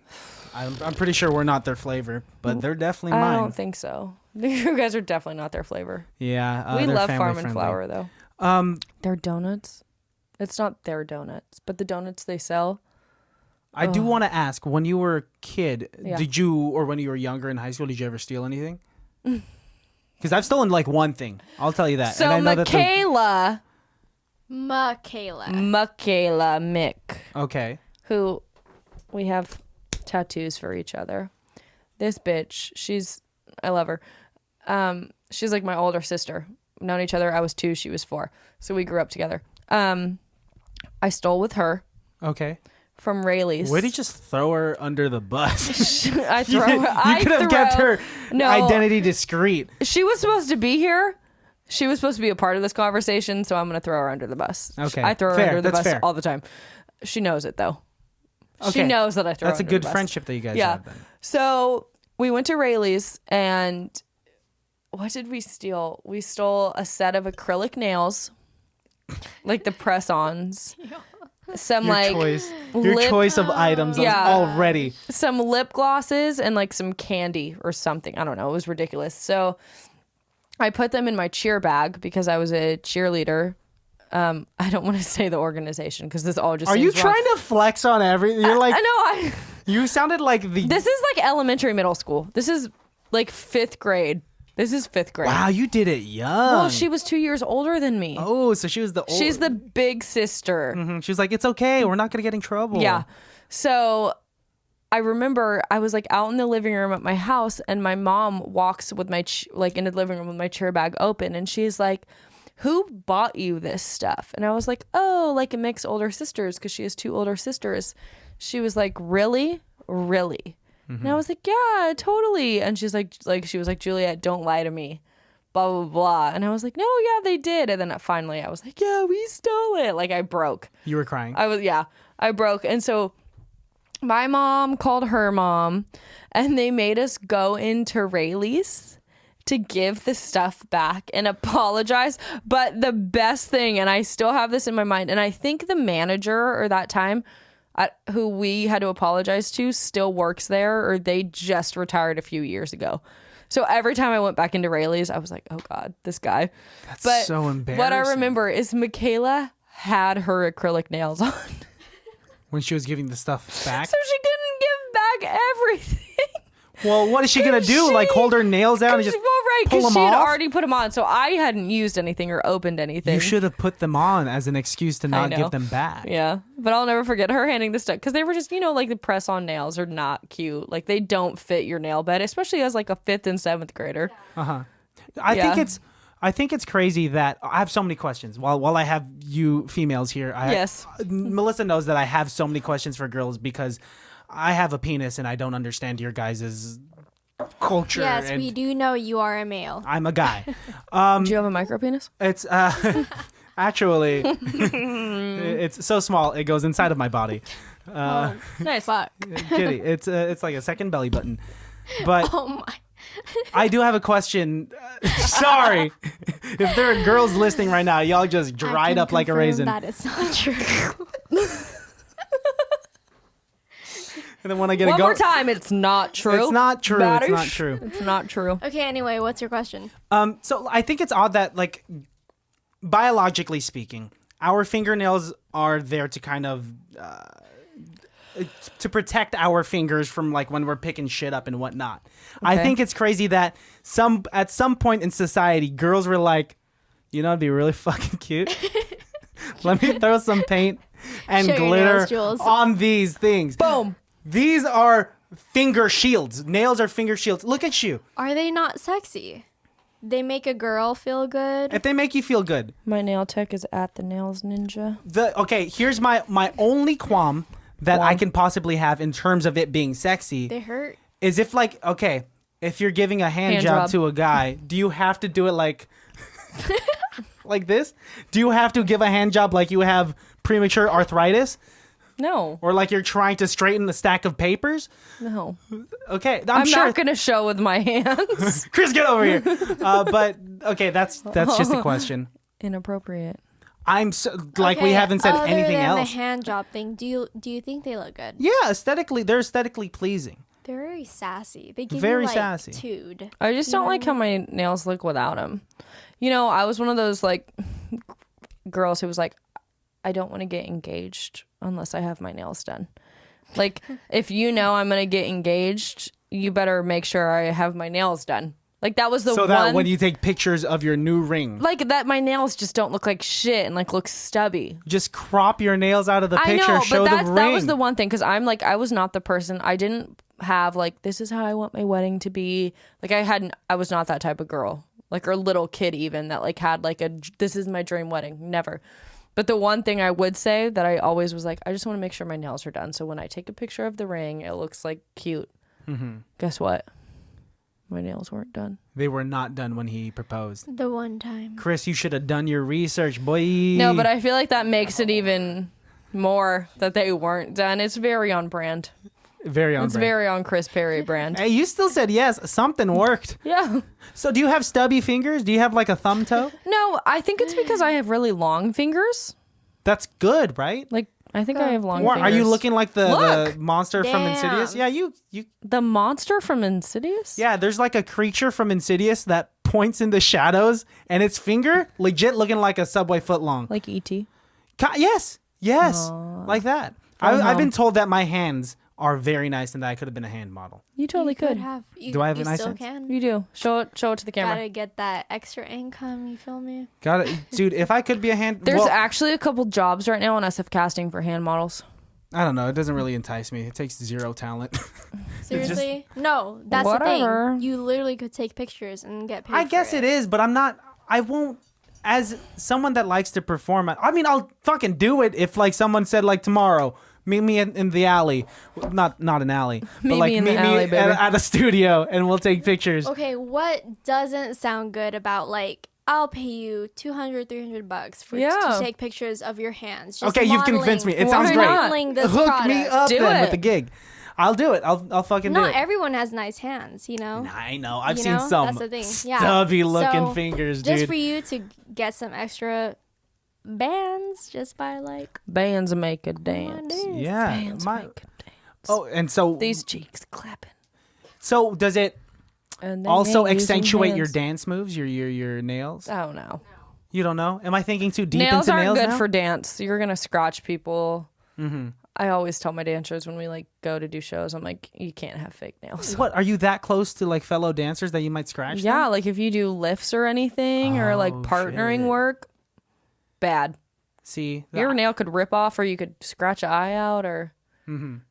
I'm pretty sure we're not their flavor, but they're definitely I mine. don't think so. You guys are definitely not their flavor. Yeah, We they're love family Farm and friendly. Flour, though. Their donuts. It's not their donuts, but the donuts they sell. I do want to ask, when you were a kid, Yeah. did you, or when you were younger in high school, did you ever steal anything? Because I've stolen like one thing. I'll tell you that. So and I know Michaela Michaela. Mick, okay. who we have tattoos for each other. This bitch, I love her. She's like my older sister. We've known each other. I was 2, she was 4. So we grew up together. I stole with her Okay. from Rayleigh's. Why did you just throw her under the bus? I throw You could have kept her No. identity discreet. She was supposed to be here. She was supposed to be a part of this conversation, so I'm going to throw her under the bus. Okay. I throw her Fair. under the That's bus fair. all the time. She knows it, though. She Okay. knows that I throw her That's a under good the bus. friendship that you guys Yeah. have then. So we went to Rayleigh's, and what did we steal? We stole a set of acrylic nails, like the press-ons. Some Your lip- choice of items Yeah. already. some lip glosses and like some candy or something. I don't know. It was ridiculous. So I put them in my cheer bag because I was a cheerleader. I don't want to say the organization because this all just Are you seems wrong. trying to flex on everything? You're like, I know. you sounded like the. This is like elementary, middle school. This is like 5th grade. This is 5th grade. Wow, you did it young. Well, she was 2 years older than me. Oh, so she was the old. She's the big sister. Mhm. She was like, it's okay. We're not going to get in trouble. Yeah. So I remember I was like out in the living room at my house, and my mom walks with my into the living room with my chair bag open, and she's like, "Who bought you this stuff?" And I was like, "Oh, like Mick's older sisters, because she has 2 older sisters." She was like, "Really, really?" And I was like, "Yeah, totally." And she's like, she was like, "Juliet, don't lie to me." Blah blah blah. And I was like, "No, yeah, they did." And then finally, I was like, "Yeah, we stole it." Like I broke. You were crying. I broke. And so my mom called her mom, and they made us go into Rayleigh's to give the stuff back and apologize. But the best thing, and I still have this in my mind, and I think the manager or that time who we had to apologize to still works there, or they just retired a few years ago. So every time I went back into Rayleigh's, I was like, oh God, this guy. That's so embarrassing. What I remember is Michaela had her acrylic nails on. When she was giving the stuff back? So she couldn't give back everything. Well, what is she going to do? Like hold her nails out and just pull them she had off? already put them on. So I hadn't used anything or opened anything. You should have put them on as an excuse to not give them back. Yeah. But I'll never forget her handing the stuff. Because they were just, like the press-on nails are not cute. Like they don't fit your nail bed, especially as like a 5th and 7th grader. Uh-huh. I think it's crazy that I have so many questions. While I have you females here, Yes. Melissa knows that I have so many questions for girls because I have a penis and I don't understand your guys' culture. Yes, and we do know you are a male. I'm a guy. Do you have a micro penis? It's actually it's so small it goes inside of my body. Nice. Fuck. Kitty, it's like a second belly button. But Oh my. I do have a question. Sorry. If there are girls listening right now, y'all just dried up like a raisin. That is not true. And then when I get One more time, it's not true. It's not true. Baddies. It's not true. It's not true. Okay, anyway, what's your question? So I think it's odd that, like, biologically speaking, our fingernails are there to kind of to protect our fingers from like when we're picking shit up and whatnot. I think it's crazy that at some point in society, girls were like, it'd be really fucking cute. Let me throw some paint and Show your glitter nails, Jules. on these things. Boom. These are finger shields. Nails are finger shields. Look at you. Are they not sexy? They make a girl feel good. If they make you feel good. My nail tech is at the nails ninja. Here's my only qualm that I can possibly have in terms of it being sexy. They hurt. Is if if you're giving a hand job to a guy, do you have to do it like like this? Do you have to give a hand job like you have premature arthritis? No. Or like you're trying to straighten the stack of papers? No. Okay, I'm sure. not going to show with my hands. Chris, get over here. But okay, that's just a question. Inappropriate. I'm so, we haven't said anything Other than else. the hand job thing, do you think they look good? Yeah, they're aesthetically pleasing. They're very sassy. They give Very you like sassy. tude. I just don't like how my nails look without them. I was one of those like girls who was like, I don't want to get engaged unless I have my nails done. Like, if I'm going to get engaged, you better make sure I have my nails done. Like, that was the so one. that when you take pictures of your new ring. Like, that my nails just don't look like shit and, like, look stubby. Just crop your nails out of the picture, I know, show but the ring. that was the one thing, because I'm, like, I was not the person. I didn't have, like, this is how I want my wedding to be. Like, I was not that type of girl. Like, or little kid even that, like, had, like, this is my dream wedding. Never. But the one thing I would say that I always was like, I just want to make sure my nails are done. So when I take a picture of the ring, it looks like cute. Mm-hmm. Guess what? My nails weren't done. They were not done when he proposed. The one time. Chris, you should have done your research, boy. No, but I feel like that makes it even more that they weren't done. It's very on brand. Very on It's brand. very on Chris Perry brand. Hey, you still said yes. Something worked. Yeah. So do you have stubby fingers? Do you have like a thumb toe? No, I think it's because I have really long fingers. That's good, right? Like, I think I have long Or fingers. are you looking like the Look. monster from Damn. Insidious? Yeah, you. The monster from Insidious? Yeah, there's like a creature from Insidious that points in the shadows, and its finger legit looking like a subway foot long. Like E.T.? Yes, like that. I've been told that my hands are very nice and that I could have been a hand model. You totally could. have. Do I have a you nice still hands? can. You do. Show it to the camera. Gotta get that extra income. You feel me? Got it, dude. If I could be a hand, There's actually a couple jobs right now on SF Casting for hand models. I don't know. It doesn't really entice me. It takes zero talent. Seriously? No, that's Whatever. the thing. You literally could take pictures and get paid. I guess for it is, but I'm not. I won't. As someone that likes to perform, I mean, I'll fucking do it if like someone said like tomorrow, meet me in the alley, not an alley, but like me in meet the alley, me baby. at a studio and we'll take pictures. Okay, what doesn't sound good about like I'll pay you $200-$300 for Yeah. to take pictures of your hands. Just Okay, you've convinced me. It Why sounds great. not? modeling this Hook product. me up Do then it. with the gig. I'll do it. I'll fucking do Not it. everyone has nice hands, you know. I know. I've You seen know? some That's the thing. Yeah. stubby looking So, fingers, Just dude. for you to get some extra bands, just by like Bands make a dance. Yeah. Bands my- make a dance. oh, and so These cheeks clapping. So does it? And they Also hate using accentuate your hands. dance moves, your nails. Oh no. You don't know? Am I thinking too deep Nails into aren't nails good now? for dance. You're gonna scratch people. I always tell my dancers when we like go to do shows, I'm like, you can't have fake nails. What, are you that close to like fellow dancers that you might scratch Yeah, them? like if you do lifts or anything or like Oh, partnering shit. work, bad. See, Your nail could rip off, or you could scratch an eye out, or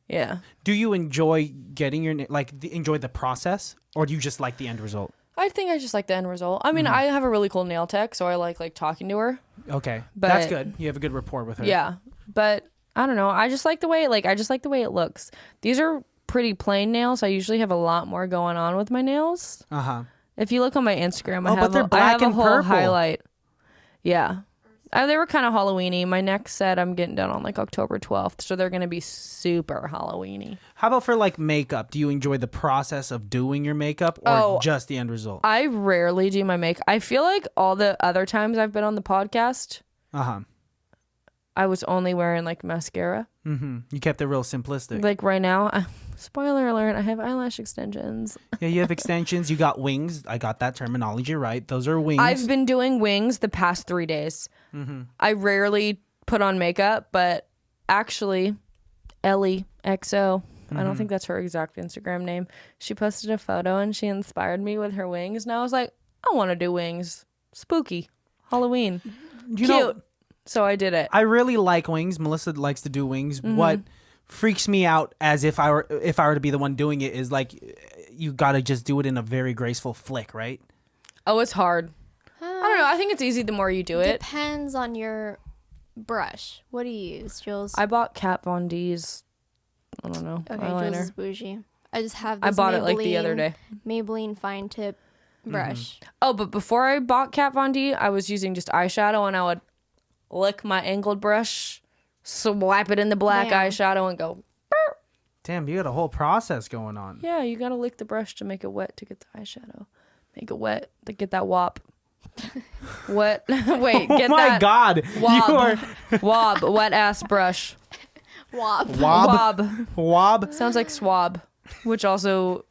yeah. do you enjoy getting your enjoy the process, or do you just like the end result? I think I just like the end result. I mean, I have a really cool nail tech, so I like talking to her. Okay, But- that's good. You have a good rapport with her. Yeah, but I don't know. I just like the way it looks. These are pretty plain nails. I usually have a lot more going on with my nails. Uh huh. If you look on my Instagram, Oh, but they're black I have and a whole purple. highlight. Yeah. They were kind of Halloween-y. My next set I'm getting done on like October 12th, so they're going to be super Halloween-y. How about for like makeup? Do you enjoy the process of doing your makeup, or Oh, just the end result? I rarely do my makeup. I feel like all the other times I've been on the podcast, Uh huh. I was only wearing like mascara. You kept it real simplistic. Like right now, spoiler alert, I have eyelash extensions. Yeah, you have extensions. You got wings. I got that terminology right. Those are wings. I've been doing wings the past 3 days. I rarely put on makeup, but actually, Ellie XO, I don't think that's her exact Instagram name. She posted a photo and she inspired me with her wings, and I was like, I want to do wings. Spooky, Halloween, You cute. know, So I did it. I really like wings. Melissa likes to do wings. What freaks me out, as if I were to be the one doing it, is like you got to just do it in a very graceful flick, right? Oh, it's hard. I don't know. I think it's easy the more you do it. Depends on your brush. What do you use, Jules? I bought Kat Von D's, I don't know, Okay, eyeliner. Jules is bougie. I just have I this bought it like the other day. Maybelline fine tip brush. Oh, but before I bought Kat Von D, I was using just eyeshadow, and I would lick my angled brush, swipe it in the black Damn. eyeshadow, and go, Damn, you got a whole process going on. yeah, you gotta lick the brush to make it wet to get the eyeshadow. Make it wet to get that wop. Wet. Wait, Oh get my that God, wob. you are Wob, wet ass brush. Wop. wob. Wob. Sounds like swab, which also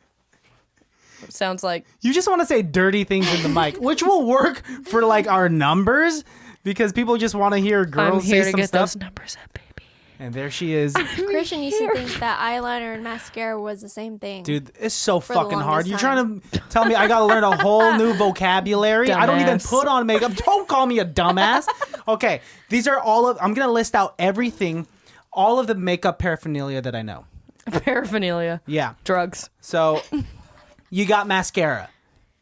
sounds like You just want to say dirty things in the mic, which will work for like our numbers, because people just want to hear I'm girls here say to some get stuff. those numbers up, baby. And there she is. Christian used to think that eyeliner and mascara was the same thing. Dude, it's so the fucking hard. longest You're time. trying to tell me I gotta learn a whole new vocabulary. I don't even Dumbass. put on makeup. Don't call me a dumbass. Okay, these are I'm gonna list out everything, all of the makeup paraphernalia that I know. Paraphernalia. Yeah. Drugs. So you got mascara.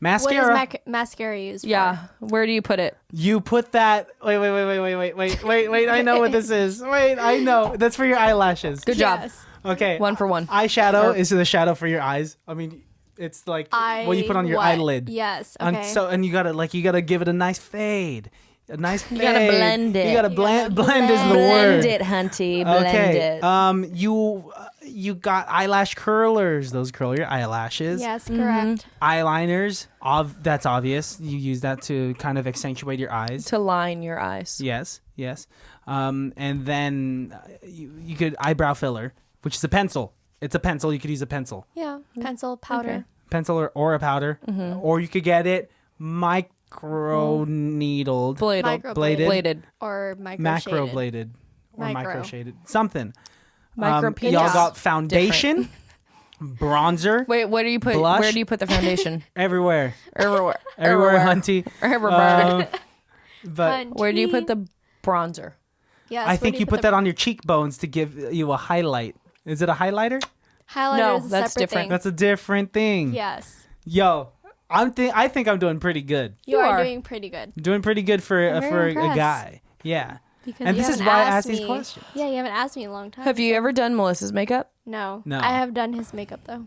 What is Mascara. mascara used for? Yeah. Where do you put it? You put that. Wait. I know what this is. Wait, I know. That's for your eyelashes. Good job. Yes. Okay. 1 for 1. Eyeshadow is the shadow for your eyes. I mean, it's like what you put on your what? eyelid. Yes. And Okay. and you gotta give it a nice fade. A nice fade. You gotta blend it. You gotta You blend. gotta Blend is the Blend word. it, hunty. Blend Okay. it. You got eyelash curlers. Those curl your eyelashes. Yes, correct. Eyeliners. That's obvious. You use that to kind of accentuate your eyes. To line your eyes. Yes. And then you could eyebrow filler, which is a pencil. It's a pencil. You could use a pencil. Yeah. Pencil, powder. Okay. Pencil or a powder. Or you could get it micro needled. Micro Bladed. or micro Macro shaded. bladed. Or Micro. micro shaded. Something. Micro penis. Y'all got foundation, bronzer, Wait, where do you put Blush. where do you put the foundation? everywhere. Everywhere. Everywhere, hunty. Everywhere. But Hun- Where do you put the bronzer? Yes. I think you put that on your cheekbones to give you a highlight. Is it a highlighter? Highlighter No, is a that's separate different. thing. That's a different thing. Yes. Yo, I think I'm doing pretty good. You You are are. doing pretty good. Doing pretty good for I'm very a impressed. guy. Yeah. Because And you this is haven't why I asked ask these me- questions. Yeah, you haven't asked me in a long time. Have you ever done Melissa's makeup? No. No. I have done his makeup though.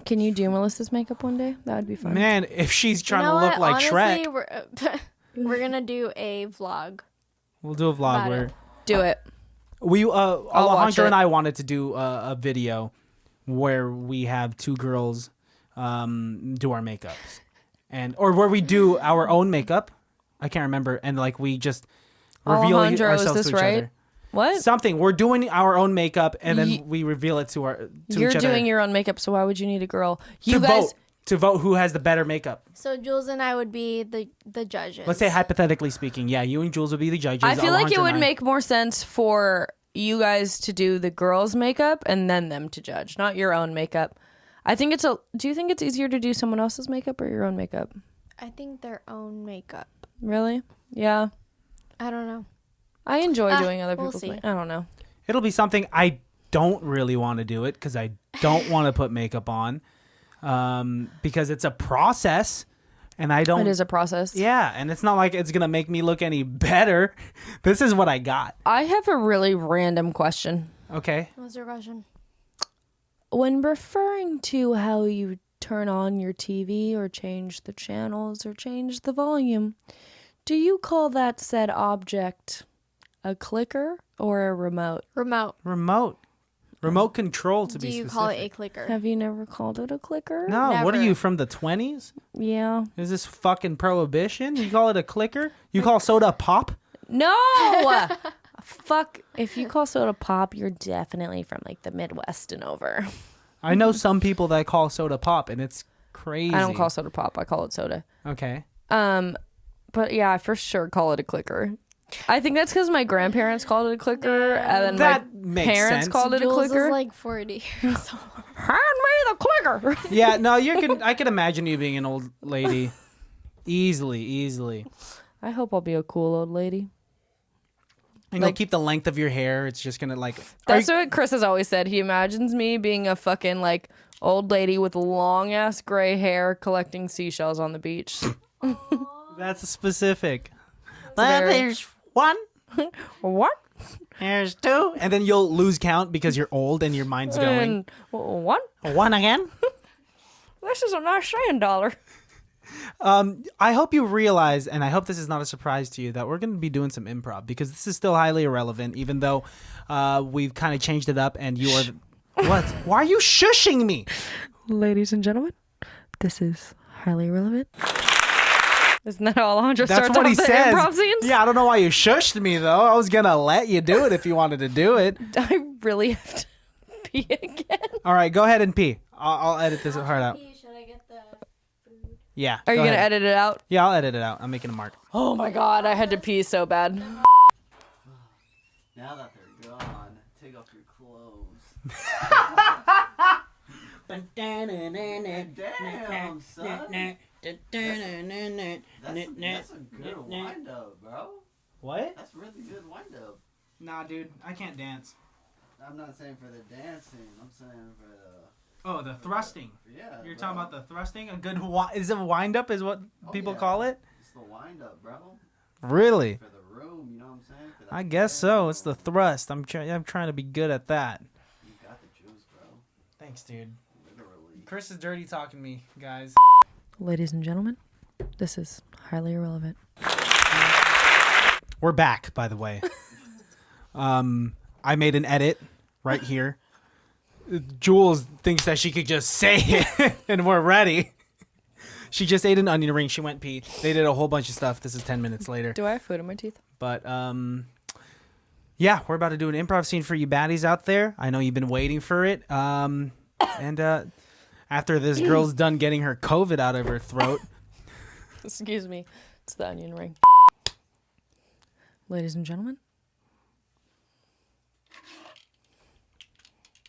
Can you do Melissa's makeup one day? That would be fun. Man, if she's trying You know to look what? like Honestly, Shrek, we're gonna do a vlog. we'll do a vlog About where it. Do it. we watch Alejandro it. and I wanted to do a video where we have two girls do our makeups, or where we do our own makeup. I can't remember, and like we just reveal Alejandro, is ourselves this to each right? other. What? Something we're doing our own makeup, and then Ye- we reveal it to You're each other. doing your own makeup, so why would you need a girl? to You guys vote to vote who has the better makeup. So Jules and I would be the judges. Let's say hypothetically speaking. Yeah, you and Jules would be the judges. I feel like it Alejandro would and I. make more sense for you guys to do the girls' makeup and then them to judge, not your own makeup. I think do you think it's easier to do someone else's makeup or your own makeup? I think their own makeup. Really? Yeah. I don't know. I enjoy doing other we'll people's see. makeup. I don't know. It'll be something I don't really want to do it because I don't want to put makeup on because it's a process and I don't. It is a process. Yeah, and it's not like it's going to make me look any better. This is what I got. I have a really random question. Okay. What's your question? When referring to how you turn on your TV or change the channels or change the volume, do you call that said object a clicker or a remote? Remote control to Do be you specific. call it a clicker? Have you never called it a clicker? No, what are Never. you, from the 20s? Yeah. Is this fucking prohibition? You call it a clicker? You call soda pop? No! Fuck. If you call soda pop, you're definitely from like the Midwest and over. I know some people that call soda pop, and it's crazy. I don't call soda pop. I call it soda. Okay. But yeah, I for sure call it a clicker. I think that's because my grandparents called it a clicker, and then That my makes parents sense. called it a Jules clicker. is like 40 years old. Hand me the clicker. Yeah, no, I can imagine you being an old lady. Easily. I hope I'll be a cool old lady. And you'll keep the length of your hair. It's just gonna like. That's what Chris has always said. He imagines me being a fucking like old lady with long ass gray hair collecting seashells on the beach. That's specific. very- There's one. What? There's two. And then you'll lose count because you're old and your mind's going. And what? One again. This is a nice $1. I hope you realize, and I hope this is not a surprise to you, that we're going to be doing some improv because this is still highly irrelevant, even though we've kind of changed it up. And you are, what? Why are you shushing me? Ladies and gentlemen, this is highly irrelevant. Isn't that how Alejandro That's starts what he off the says. improv scenes? Yeah, I don't know why you shushed me though. I was gonna let you do it if you wanted to do it. I really have to pee again. All right, go ahead and pee. I'll edit this part out. Should I get the food? Yeah. Are you go going to ahead. edit it out? Yeah, I'll edit it out. I'm making a mark. Oh my god, I had to pee so bad. Now that they're gone, take off your clothes. Damn, son. That's a good wind up, bro. What? That's really good wind up. Nah, dude, I can't dance. I'm not saying for the dancing. I'm saying for the. Oh, the thrusting. Yeah. You're bro. talking about the thrusting? A good is it wind up is what people yeah. call it? It's the wind up, bro. Really? For the room, you know what I'm saying? For that I guess so. It's the room. thrust. I'm trying to be good at that. You got the juice, bro. Thanks, dude. Literally. Chris is dirty talking me, guys. Ladies and gentlemen, this is highly irrelevant. We're back, by the way. I made an edit right here. Jules thinks that she could just say it and we're ready. She just ate an onion ring. She went pee. They did a whole bunch of stuff. This is 10 minutes later. Do I have food in my teeth? But yeah, we're about to do an improv scene for you baddies out there. I know you've been waiting for it. And after this girl's done getting her COVID out of her throat. Excuse me. It's the onion ring. Ladies and gentlemen.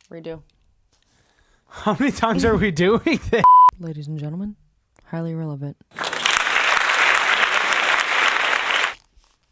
Redo. How many times are we doing this? Ladies and gentlemen, highly irrelevant.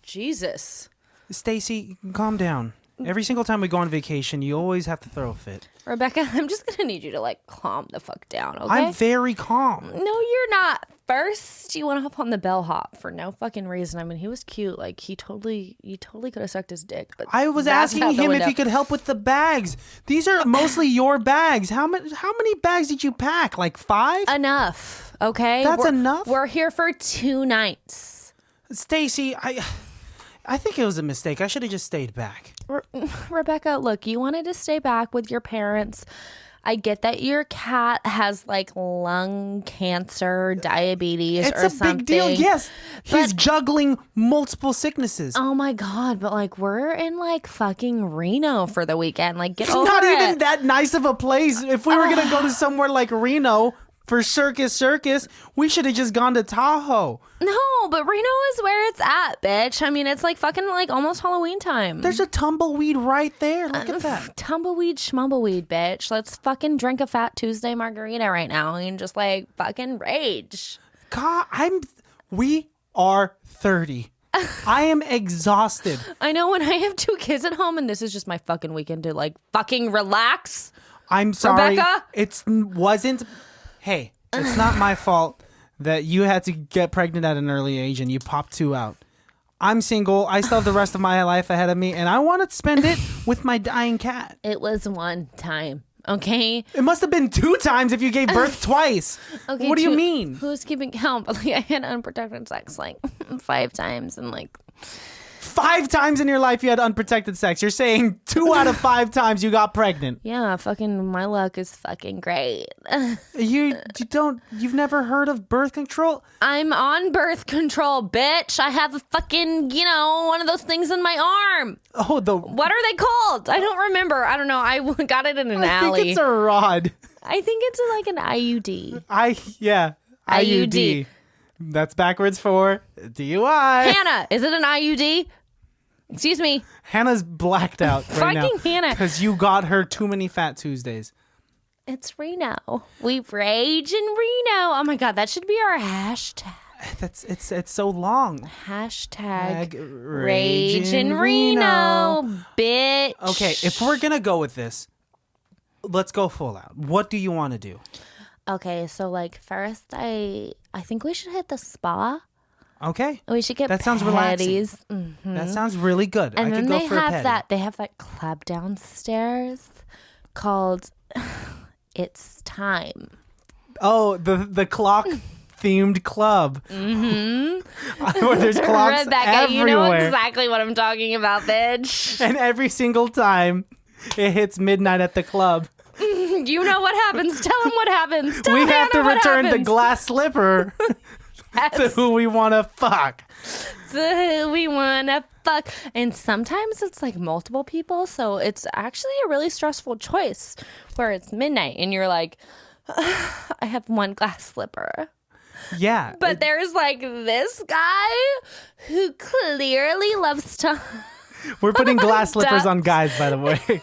Jesus. Stacy, calm down. Every single time we go on vacation, you always have to throw a fit. Rebecca, I'm just gonna need you to like calm the fuck down, okay? I'm very calm. No, you're not. First, you went up on the bellhop for no fucking reason. I mean, he was cute. Like you totally could have sucked his dick. But I was that's asking out the him if window. he could help with the bags. These are mostly your bags. How many bags did you pack? Like 5? Enough, okay? That's We're- enough? We're here for 2 nights. Stacy, I think it was a mistake. I should have just stayed back. Rebecca, look, you wanted to stay back with your parents. I get that your cat has like lung cancer, diabetes, It's or a something. big deal. Yes, he's But- juggling multiple sicknesses. Oh my god! But like, we're in like fucking Reno for the weekend. Like, get It's over not it. even that nice of a place. If we were gonna go to somewhere like Reno for Circus, we should have just gone to Tahoe. No, but Reno is where it's at, bitch. I mean, it's like fucking like almost Halloween time. There's a tumbleweed right there. Look at that. Tumbleweed, schmumbleweed, bitch. Let's fucking drink a Fat Tuesday margarita right now and just like fucking rage. God, we are 30. I am exhausted. I know when I have 2 kids at home and this is just my fucking weekend to like fucking relax. I'm sorry. Rebecca? Hey, it's not my fault that you had to get pregnant at an early age and you popped 2 out. I'm single. I still have the rest of my life ahead of me, and I want to spend it with my dying cat. It was one time, okay? It must have been 2 times if you gave birth twice. Okay, what do you mean? Who's keeping count? But like, I had unprotected sex like 5 times, and like 5 times in your life you had unprotected sex. You're saying 2 out of 5 times you got pregnant. yeah, fucking my luck is fucking great. You've never heard of birth control? I'm on birth control, bitch. I have a fucking, one of those things in my arm. Oh, What are they called? I don't remember. I don't know. I got it in an alley. I think it's a rod. I think it's like an IUD. IUD. That's backwards for DUI. Hannah, is it an IUD? Excuse me. Hannah's blacked out right now. Fucking Hannah. Because you got her too many Fat Tuesdays. It's Reno. We rage in Reno. Oh my God, that should be our hashtag. It's so long. Hashtag rage in Reno, bitch. Okay, if we're gonna go with this, let's go full out. What do you want to do? Okay, so like first, I think we should hit the spa. Okay, We should get that sounds relaxing. Mm-hmm. That sounds really good. And I then could go they for a have pedi. that. They have that club downstairs called It's Time. Oh, the clock themed club. Mm-hmm. Where there's clocks Rebecca, everywhere. you know exactly what I'm talking about, bitch. And every single time it hits midnight at the club, You know what happens. Tell him what happens. Tell we have to Hannah what return the happens. glass slipper to who we want to fuck. To who we wanna fuck. And sometimes it's like multiple people, so it's actually a really stressful choice where it's midnight and you're like, I have one glass slipper. Yeah. But there's like this guy who clearly loves to. We're putting glass slippers on guys, by the way.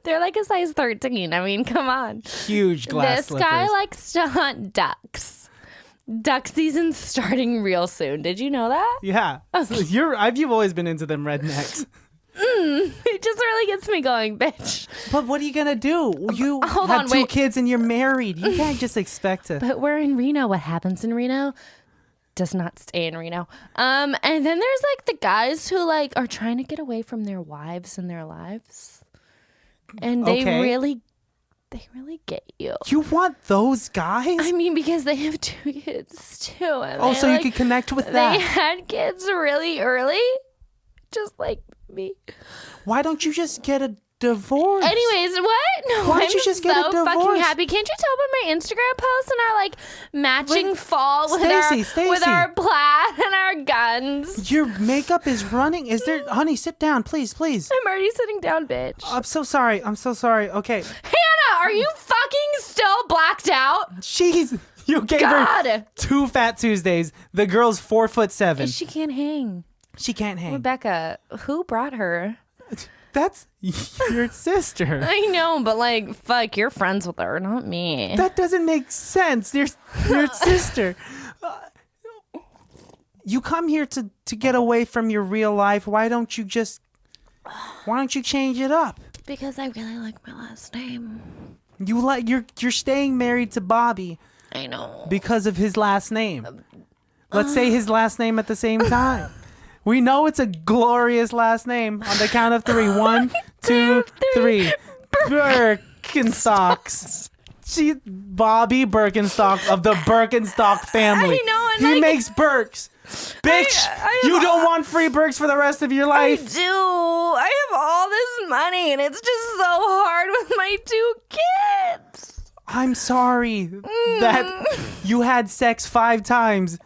They're like a size 13. I mean, come on. Huge glass This slippers. guy likes to hunt ducks. Duck season's starting real soon. Did you know that? Yeah. So you've always been into them rednecks. It just really gets me going, bitch. But what are you gonna do? You Hold have on, 2 wait. kids and you're married. You can't just expect to. But we're in Reno. What happens in Reno does not stay in Reno. And then there's like the guys who like are trying to get away from their wives and their lives. And they Okay. really get you. You want those guys? I mean, because they have 2 kids too. And Oh, they, so like, you could connect with They that. had kids really early, just like me. Why don't you just get a divorce? Anyways, what? No, Why don't I'm you just get a so fucking divorce? happy. Can't you tell by my Instagram posts and our like matching Wait, fall with Stacey. with our plaid and our guns? Your makeup is running. Is there, honey? Sit down, please. I'm already sitting down, bitch. I'm so sorry. Okay, Hannah, are you fucking still blacked out? jeez, you gave her God, 2 Fat Tuesdays. The girl's 4'7". she can't hang. She can't hang. Rebecca, who brought her? That's your sister. I know, but like, fuck, you're friends with her, not me. That doesn't make sense. Your sister. You come here to get away from your real life. Why don't you change it up? Because I really like my last name. You're staying married to Bobby I know. because of his last name. Let's say his last name at the same time. We know it's a glorious last name. On the count of 3. 1, 2, 3. Birkenstocks. Bobby Birkenstock of the Birkenstock family. I know, and he like- makes Birks. Bitch, you don't want free Birks for the rest of your I life. do. I have all this money, and it's just so hard with my 2 kids. I'm sorry that you had sex 5 times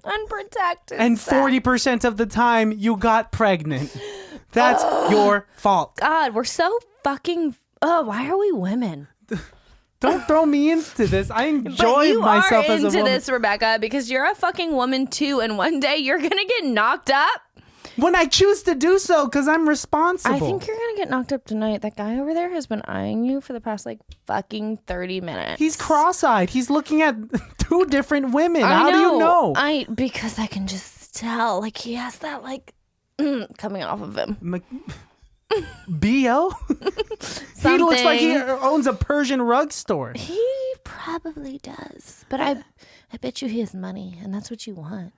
Unprotected. and sex. 40% of the time you got pregnant. That's your fault. God, we're so fucking. Oh, why are we women? Don't throw me into this. I enjoy But you myself are as a into woman. this, Rebecca, because you're a fucking woman too, and one day you're gonna get knocked up. When I choose to do so, because I'm responsible. I think you're gonna get knocked up tonight. That guy over there has been eyeing you for the past like fucking 30 minutes. He's cross-eyed. He's looking at two different women. How do you know? Because I can just tell. Like he has that like coming off of him. B.O.? He looks like he owns a Persian rug store. He probably does, but I bet you he has money, and that's what you want.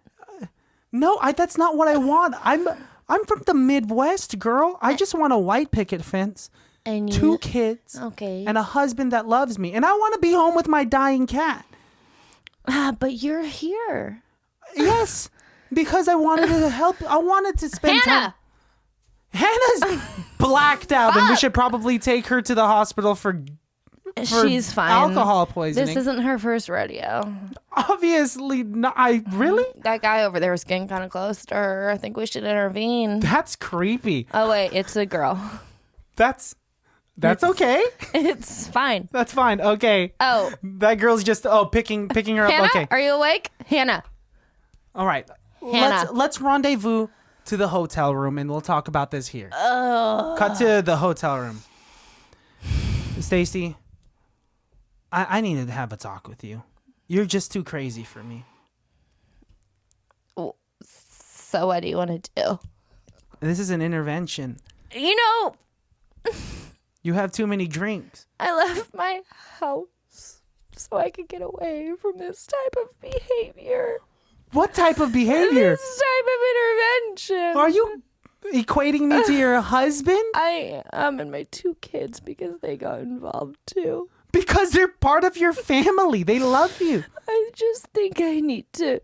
No, that's not what I want. I'm from the Midwest, girl. I just want a white picket fence, And 2 kids, okay, and a husband that loves me. And I want to be home with my dying cat. but you're here. Yes, because I wanted to help. I wanted to spend time. Hannah's blacked out, and we should probably take her to the hospital for She's fine. alcohol poisoning. This isn't her first rodeo. Obviously not. Really? That guy over there was getting kind of close to her. I think we should intervene. That's creepy. Oh wait, it's a girl. That's okay. It's fine. That's fine. Okay. Oh, That girl's just picking her Hannah, up. Okay. are you awake, Hannah? All right. Hannah. Let's rendezvous to the hotel room, and we'll talk about this here. Cut to the hotel room. Stacy, I need to have a talk with you. You're just too crazy for me. So what do you want to do? This is an intervention. You know, You have too many drinks. I left my house so I could get away from this type of behavior. What type of behavior? This type of intervention. Are you equating me to your husband? I am, and my 2 kids, because they got involved too. Because they're part of your family. They love you. I just think I need to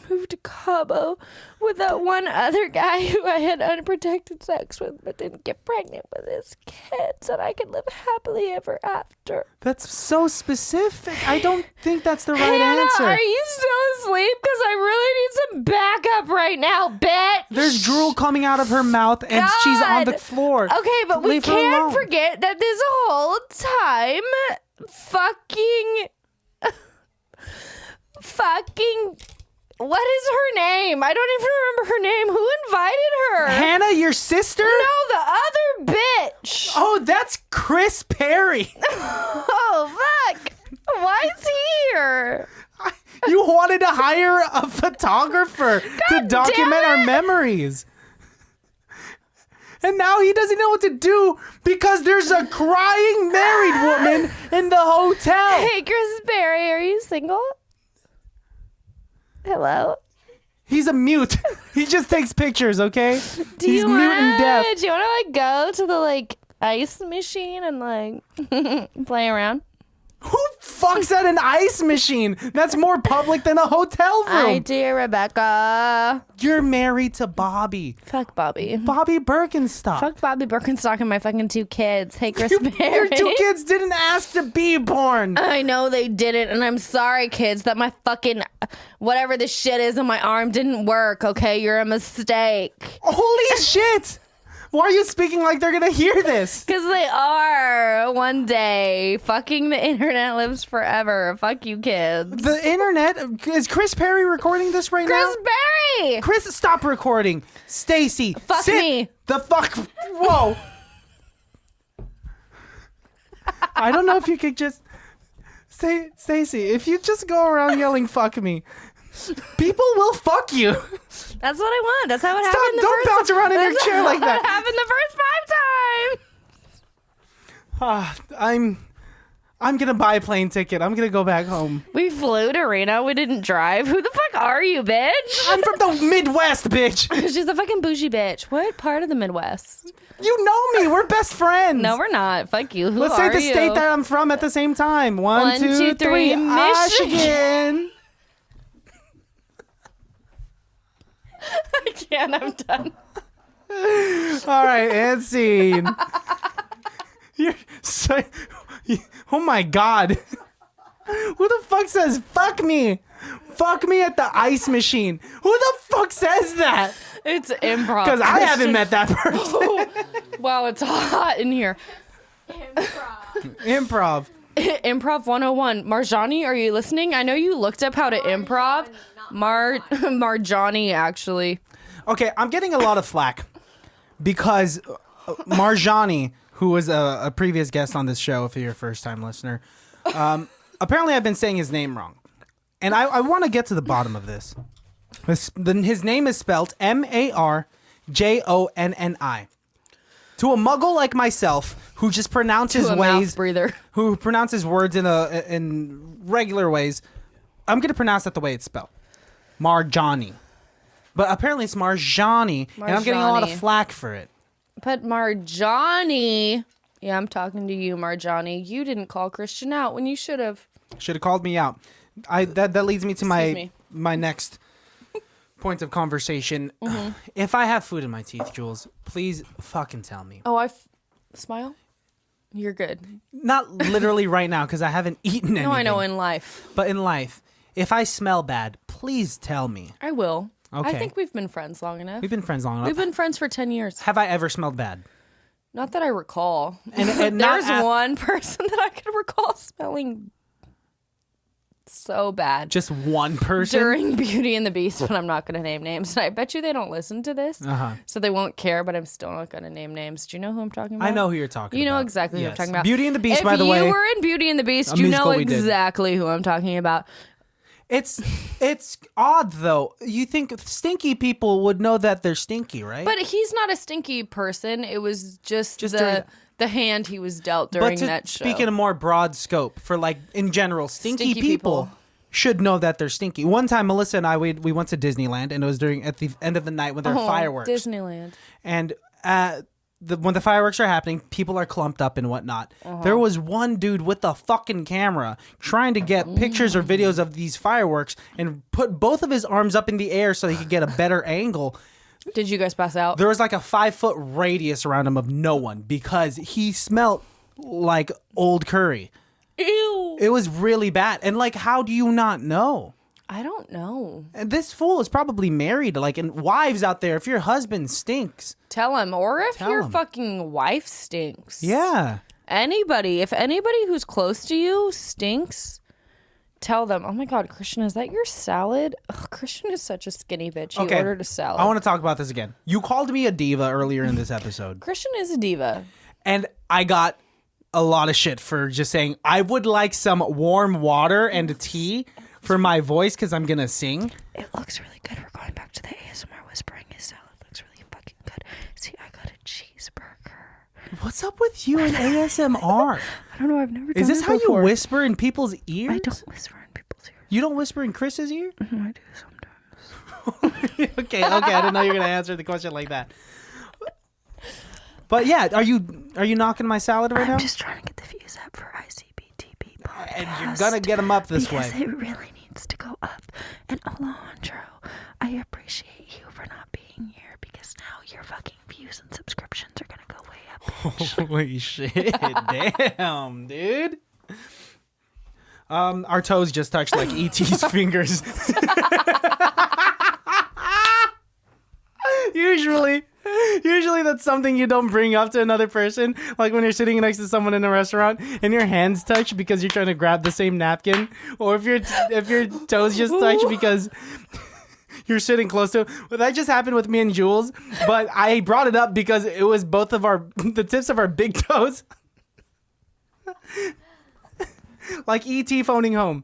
move to Cabo with that one other guy who I had unprotected sex with but didn't get pregnant with his kids, and I could live happily ever after. That's so specific. I don't think that's the right Hannah, answer. are you still asleep? Because I really need some backup right now, bitch. There's drool coming out of her mouth, and she's on the God. floor. Okay, but we Leave her can't alone. forget that this whole time, fucking, what is her name? I don't even remember her name. Who invited her? Hannah, your sister? No, the other bitch. Oh, that's Chris Perry. Oh, fuck. Why is he here? You wanted to hire a photographer to document our memories. And now he doesn't know what to do because there's a crying married woman in the hotel. Hey, Chris Berry, are you single? Hello? He's a mute. He just takes pictures, okay? He's Do you mute and deaf. want to like go to the ice machine and play around? Who fucks at an ice machine? That's more public than a hotel room. I do, Rebecca. You're married to Bobby. Fuck Bobby. Bobby Birkenstock. Fuck Bobby Birkenstock and my fucking 2 kids. Hey, Chris Berry. Your 2 kids didn't ask to be born. I know they didn't, and I'm sorry, kids, that my fucking whatever this shit is on my arm didn't work, okay? You're a mistake. Holy shit. Why are you speaking like they're going to hear this? Because they are one day. Fucking the internet lives forever. Fuck you, kids. The internet? Is Chris Perry recording this right now? Chris Berry! Chris, stop recording. Stacy, Fuck sit me. the fuck. Whoa. I don't know if you could just say, Stacy, if you just go around yelling "fuck me," people will fuck you. That's what I want. That's how it Stop! happened. Don't bounce around in your chair like that. That happened the first 5 times. I'm gonna buy a plane ticket. I'm gonna go back home. We flew to Reno. We didn't drive. Who the fuck are you, bitch? I'm from the Midwest, bitch. She's a fucking bougie bitch. What part of the Midwest? You know me. We're best friends. No, we're not. Fuck you. Who Let's are say the you? state that I'm from at the same time. One, two, three. Michigan. Michigan. I can't. I'm done. All right, and scene. You're so, oh my god. Who the fuck says fuck me? Fuck me at the ice machine. Who the fuck says that? It's improv. Because I haven't met that person. Wow, it's hot in here. Improv. Improv. Improv 101. Marjani, are you listening? I know you looked up how to improv. Marjani, actually. Okay, I'm getting a lot of flack because Marjani, who was a previous guest on this show, if you're a first-time listener, apparently I've been saying his name wrong. And I want to get to the bottom of this. His name is spelled Marjonni. To a muggle like myself, who just pronounces mouth breather, who pronounces words in regular ways, I'm gonna pronounce that the way it's spelled, Marjani. But apparently it's Marjani, and I'm getting a lot of flack for it. But Marjani, yeah, I'm talking to you, Marjani. You didn't call Christian out when you should have. Should have called me out. That leads me to my next point of conversation. Mm-hmm. If I have food in my teeth, Jules, please fucking tell me. Oh, smile? You're good. Not literally right now, because I haven't eaten anything. No, I know, in life. But in life, if I smell bad, please tell me. I will. Okay. I think we've been friends long enough. We've been friends long enough. We've been friends for 10 years. Have I ever smelled bad? Not that I recall. And there's one person that I could recall smelling so bad. Just one person? During Beauty and the Beast, but I'm not going to name names. And I bet you they don't listen to this, so they won't care, but I'm still not going to name names. Do you know who I'm talking about? I know who you're talking about. You know exactly who I'm talking about. Beauty and the Beast, by the way. If you were in Beauty and the Beast, you know exactly who I'm talking about. It's odd, though. You think stinky people would know that they're stinky, right? But he's not a stinky person. It was just the hand he was dealt during that show. Speaking of more broad scope, for like in general, stinky people should know that they're stinky. One time, Melissa and I, we went to Disneyland, and it was at the end of the night when there were fireworks. Disneyland. And when the fireworks are happening, people are clumped up and whatnot. There was one dude with a fucking camera trying to get pictures or videos of these fireworks and put both of his arms up in the air so he could get a better angle. Did you guys pass out? There was like a 5-foot radius around him of no one because he smelled like old curry. Ew. It was really bad. And like, how do you not know? I don't know. And this fool is probably married. Like, and wives out there, if your husband stinks, tell him. Or if your fucking wife stinks. Yeah. If anybody who's close to you stinks, tell them. Oh my God, Christian, is that your salad? Ugh, Christian is such a skinny bitch. He ordered a salad. I want to talk about this again. You called me a diva earlier in this episode. Christian is a diva. And I got a lot of shit for just saying, I would like some warm water and a tea for my voice because I'm going to sing. It looks really good. We're going back to the ASMR whispering. His salad looks really fucking good. See, I got a cheeseburger. What's up with you and ASMR? I don't know. I've never done Is this it how before. you whisper in people's ears? I don't whisper in people's ears. You don't whisper in Chris's ear? I do sometimes. Okay. I didn't know you were going to answer the question like that. But yeah, are you knocking my salad right now? I'm just trying to get the views up for ICBTB podcast. And you're going to get them up this way. Because it really needs to go up. And Alejandro, I appreciate you for not being here because now your fucking views and subscriptions are going to go way up. Holy shit. Damn, dude. Our toes just touched like E.T.'s fingers. Usually that's something you don't bring up to another person. Like when you're sitting next to someone in a restaurant and your hands touch because you're trying to grab the same napkin, or if your toes just touch because you're sitting close to. Well, that just happened with me and Jules, but I brought it up because it was both of the tips of our big toes. Like E.T. phoning home,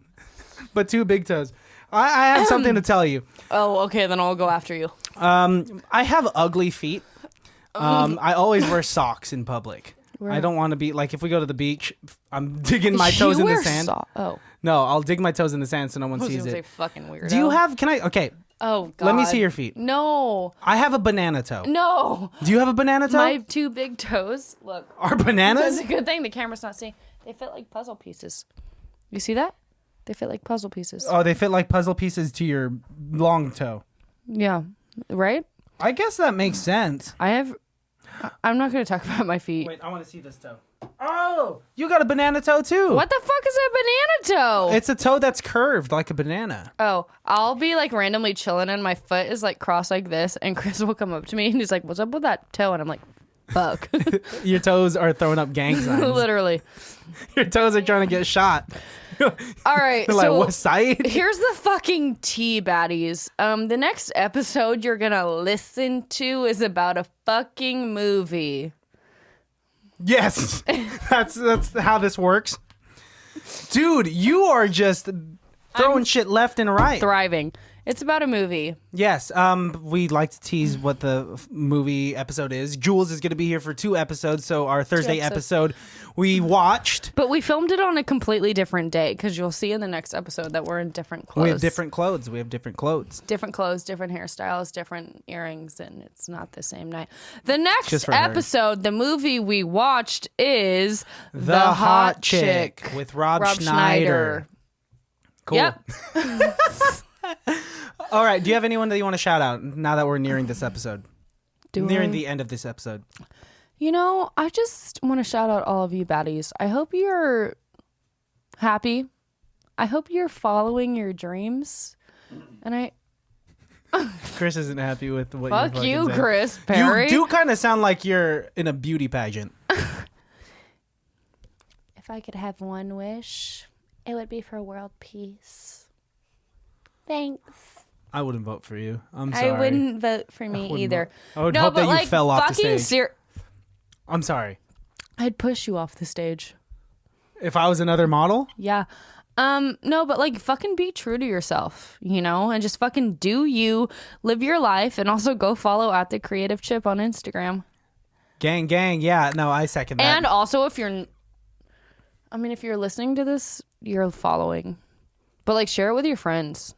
but 2 big toes. I have something to tell you. Oh, okay, then I'll go after you. I have ugly feet. I always wear socks in public. I don't want to be like, if we go to the beach, I'm digging my toes in the sand. No, I'll dig my toes in the sand so no one sees it. Say fucking weirdo. Do you have? Okay. Oh God. Let me see your feet. No. I have a banana toe. No. Do you have a banana toe? My 2 big toes. Look. Are bananas? It's a good thing the camera's not seeing. They fit like puzzle pieces. You see that? They fit like puzzle pieces. Oh, they fit like puzzle pieces to your long toe. Yeah. Right? I guess that makes sense. I'm not going to talk about my feet. Wait, I want to see this toe. Oh, you got a banana toe too. What the fuck is a banana toe? It's a toe that's curved like a banana. Oh, I'll be like randomly chilling and my foot is like crossed like this and Chris will come up to me and he's like, what's up with that toe? And I'm like, fuck. Your toes are throwing up gang signs. Literally. Your toes are trying to get shot. All right. They're like, So what side? here's the fucking tea, baddies. The next episode you're gonna listen to is about a fucking movie. Yes. That's how this works. Dude, you are just throwing shit left and right. Thriving. It's about a movie. Yes. We like to tease what the movie episode is. Jules is going to be here for 2 episodes. So our Thursday episode we watched. But we filmed it on a completely different day because you'll see in the next episode that we're in different clothes. We have different clothes. Different clothes, different hairstyles, different earrings, and it's not the same night. The next episode, the movie we watched is The Hot Chick with Rob Schneider. Cool. Yep. All right. Do you have anyone that you want to shout out now that we're nearing this episode? Nearing the end of this episode. You know, I just want to shout out all of you baddies. I hope you're happy. I hope you're following your dreams. And Chris isn't happy with what fuck you're you, saying. Chris Perry. You do kind of sound like you're in a beauty pageant. If I could have one wish, it would be for world peace. Thanks. I wouldn't vote for you. I'm sorry. I wouldn't vote for me either. I would hope that you fell off the stage. I'm sorry. I'd push you off the stage. If I was another model? Yeah. No, but like fucking be true to yourself, you know, and just fucking do you, live your life, and also go follow at the Creative Chip on Instagram. Gang. Yeah, no, I second that. And also if you're listening to this, you're following. But like share it with your friends.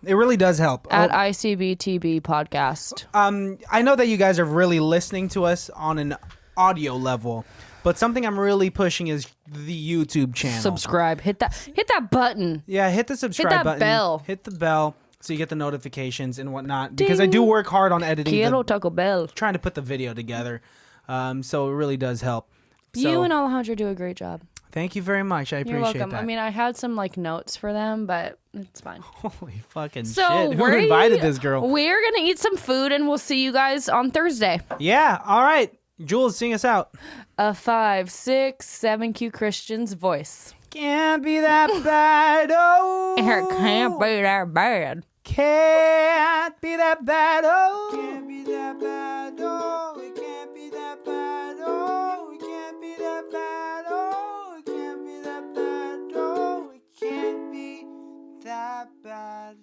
It really does help. At ICBTB podcast. I know that you guys are really listening to us on an audio level, but something I'm really pushing is the YouTube channel. Subscribe. Hit that button. Yeah, hit the subscribe button. Bell. Hit the bell so you get the notifications and whatnot. Because I do work hard on editing. Quiero Taco Bell. Trying to put the video together. So it really does help. You and Alejandro do a great job. Thank you very much. I appreciate You're welcome. that. I mean, I had some like notes for them, but it's fine. Holy fucking So shit. Who invited this girl? We're going to eat some food and we'll see you guys on Thursday. Yeah. All right. Jules, sing us out. A 5, 6, 7 Q Christian's voice. Can't be that bad. Oh. It can't be that bad. Can't be that bad. Oh. Can't be that bad. Oh. It can't be that bad. Oh. It can't be that bad. Oh. It can't be that bad. Oh. It can't be that bad.